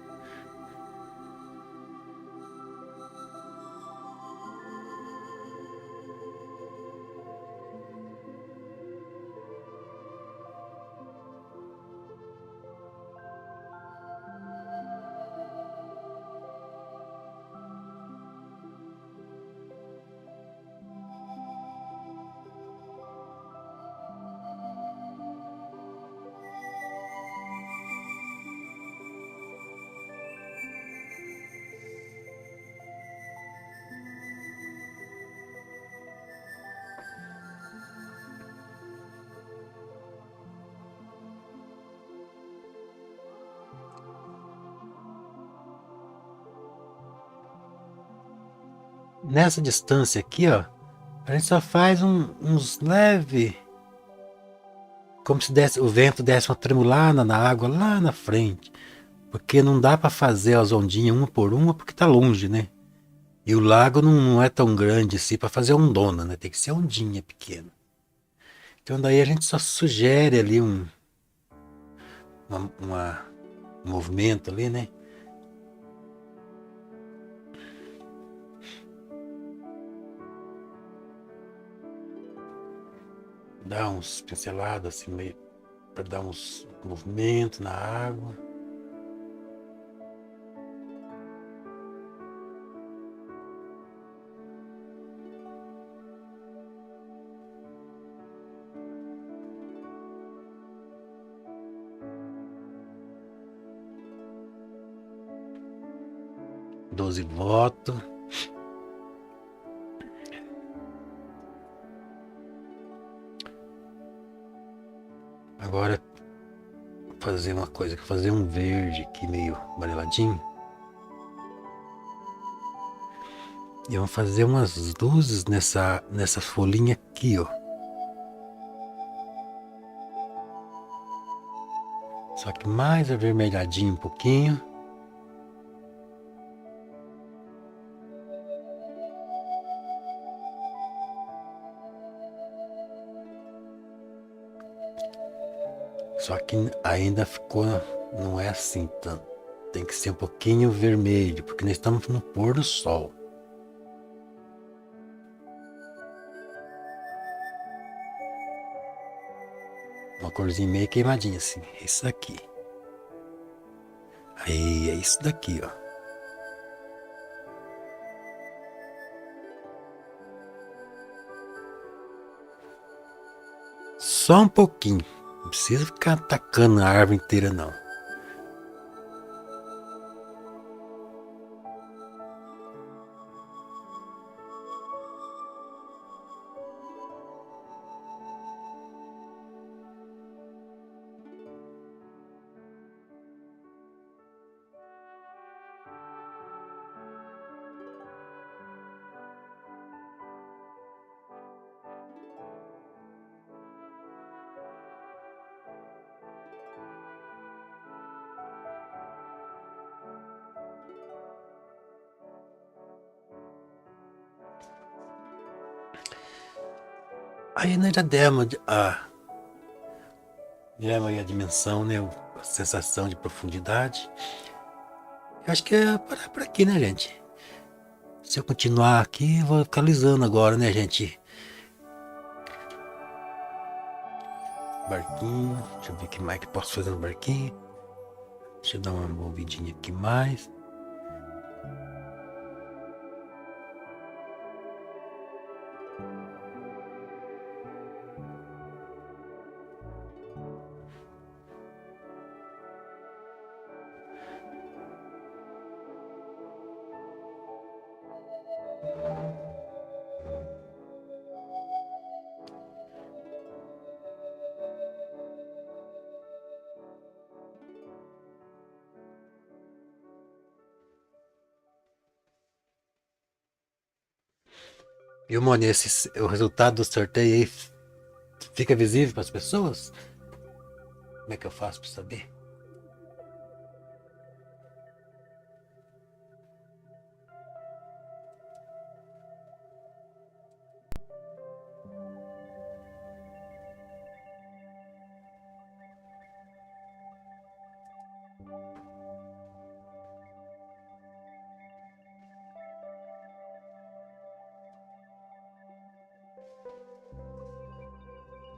Nessa distância aqui, ó, a gente só faz uns leve, como se o vento desse uma tremulada na água lá na frente, porque não dá para fazer as ondinhas uma por uma porque tá longe, né? E o lago não é tão grande assim para fazer ondona, né? Tem que ser ondinha pequena. Então daí a gente só sugere ali um movimento ali, né? Dá uns pinceladas assim meio para dar uns movimentos na água. Doze votos. Agora fazer uma coisa, fazer um verde aqui meio amareladinho. E vamos fazer umas luzes nessa folhinha aqui, ó. Só que mais avermelhadinho um pouquinho. Só que ainda ficou, não é assim tanto. Tem que ser um pouquinho vermelho, porque nós estamos no pôr do sol. Uma corzinha meio queimadinha assim. É isso aqui. Aí, é isso daqui, ó. Só um pouquinho. Não precisa ficar atacando a árvore inteira, não. Aí nós já demos a dimensão, né? A sensação de profundidade. Eu acho que é parar por aqui, né, gente? Se eu continuar aqui, eu vou localizando agora, né, gente? Barquinho. Deixa eu ver o que mais que posso fazer no barquinho. Deixa eu dar uma movidinha aqui mais. E o Moni, o resultado do sorteio aí fica visível para as pessoas? Como é que eu faço para saber?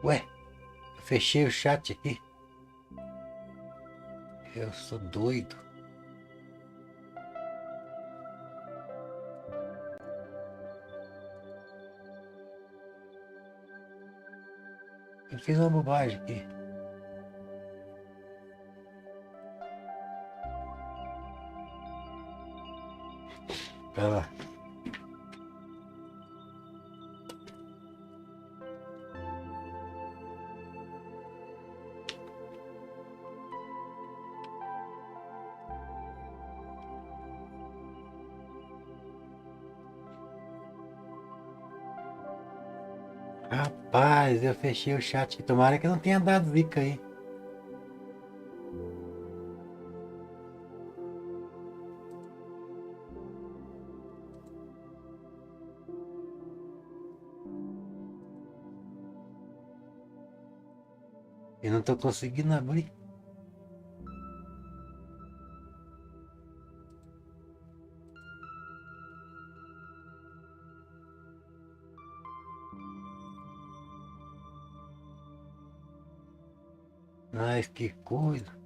Ué, eu fechei o chat aqui. Eu sou doido. Eu fiz uma bobagem aqui. Pera lá. Rapaz, eu fechei o chat aqui. Tomara que não tenha dado zica aí. Eu não tô conseguindo abrir. Mas que coisa.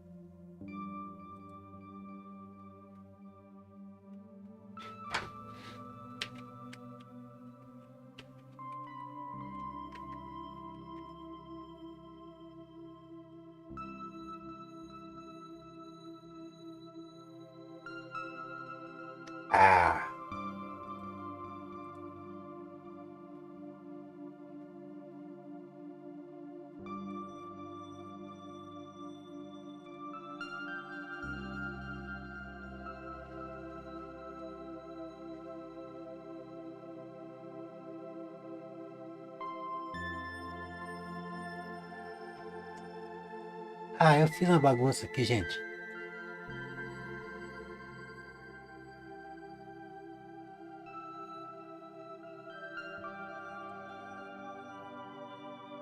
Ah, eu fiz uma bagunça aqui, gente.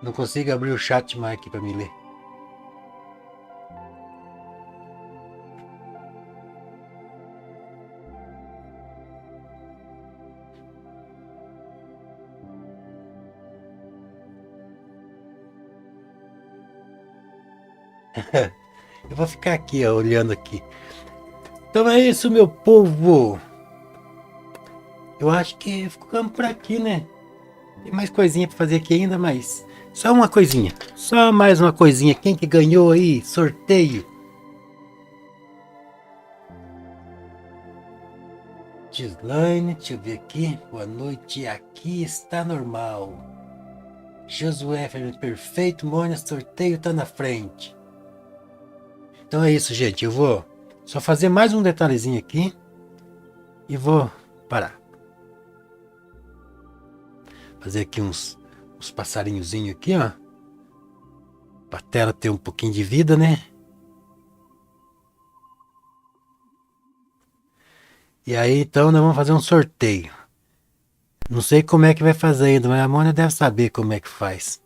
Não consigo abrir o chat mais aqui para me ler. Eu vou ficar aqui, ó, olhando aqui. Então é isso, meu povo. Eu acho que ficamos por aqui, né? Tem mais coisinha pra fazer aqui ainda, mas só uma coisinha. Só mais uma coisinha. Quem que ganhou aí? Sorteio. Gislaine, deixa eu ver aqui. Boa noite. Aqui está normal. Josué perfeito. Mônia, sorteio tá na frente. Então é isso, gente. Eu vou só fazer mais um detalhezinho aqui e vou parar. Fazer aqui uns passarinhozinhos aqui, ó. Pra tela ter um pouquinho de vida, né? E aí, então, nós vamos fazer um sorteio. Não sei como é que vai fazer ainda, mas a Mônia deve saber como é que faz.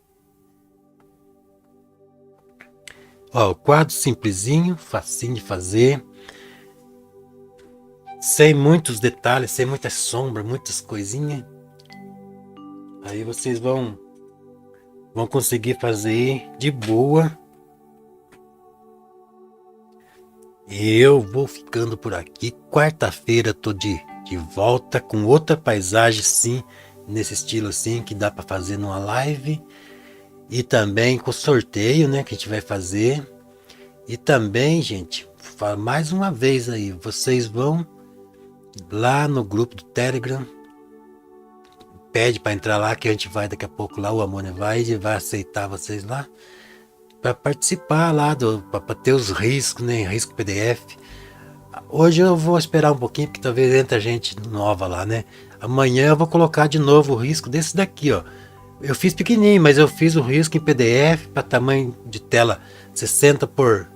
Ó, o quadro simplesinho, facinho de fazer. Sem muitos detalhes, sem muita sombra, muitas coisinhas. Aí vocês vão conseguir fazer de boa. Eu vou ficando por aqui. Quarta-feira tô de volta com outra paisagem, sim, nesse estilo assim, que dá para fazer numa live. E também com sorteio, né, que a gente vai fazer. E também, gente, mais uma vez aí, vocês vão lá no grupo do Telegram. Pede para entrar lá, que a gente vai daqui a pouco lá, o Amônia vai aceitar vocês lá. Para participar lá, para ter os riscos, né, risco PDF. Hoje eu vou esperar um pouquinho, porque talvez entre gente nova lá, né? Amanhã eu vou colocar de novo o risco desse daqui, ó. Eu fiz pequenininho, mas eu fiz o risco em PDF para tamanho de tela 60 por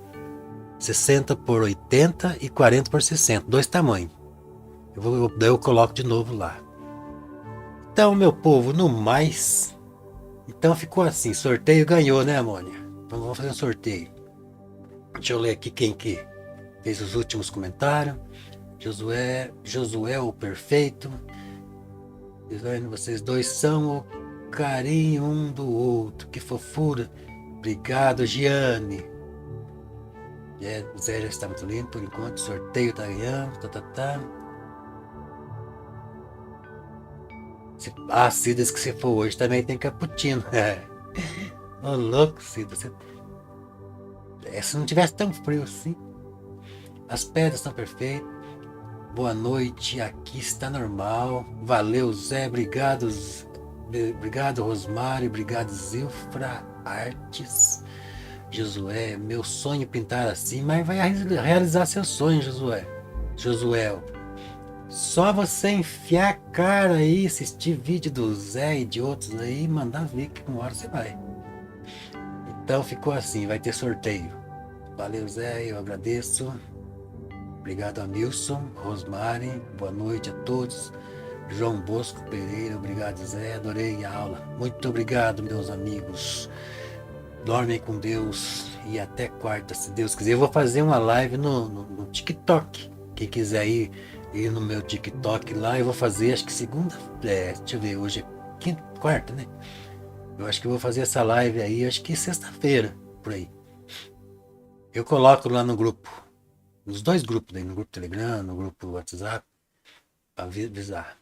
80 e 40 por 60, dois tamanhos. Daí eu coloco de novo lá. Então, meu povo, no mais, então ficou assim, sorteio ganhou, né, Amônia? Então vamos fazer um sorteio. Deixa eu ler aqui quem que fez os últimos comentários. Josué o perfeito. Vocês dois são o carinho um do outro. Que fofura. Obrigado, Giane. O Zé já está muito lindo por enquanto. Sorteio tá ganhando. Cida, que se for hoje também tem cappuccino. Ô, louco, Cida. Se não tivesse tão frio assim. As pedras estão perfeitas. Boa noite, aqui está normal. Valeu, Zé. Obrigado, Rosmário. Obrigado, Zilfra Artes. Josué, meu sonho pintar assim, mas vai realizar seu sonho, Josué. Só você enfiar a cara aí, assistir vídeo do Zé e de outros aí, mandar ver que uma hora você vai. Então ficou assim, vai ter sorteio. Valeu, Zé, eu agradeço. Obrigado, Amilson, Rosmari, boa noite a todos. João Bosco Pereira, obrigado, Zé, adorei a aula. Muito obrigado, meus amigos. Dormem com Deus e até quarta, se Deus quiser. Eu vou fazer uma live no TikTok. Quem quiser ir no meu TikTok lá, eu vou fazer, acho que segunda. Deixa eu ver, hoje é quarta, né? Eu acho que eu vou fazer essa live aí, acho que sexta-feira, por aí. Eu coloco lá no grupo, nos dois grupos, no grupo Telegram, no grupo WhatsApp, para avisar.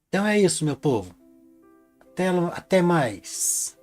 Então é isso, meu povo. Até mais.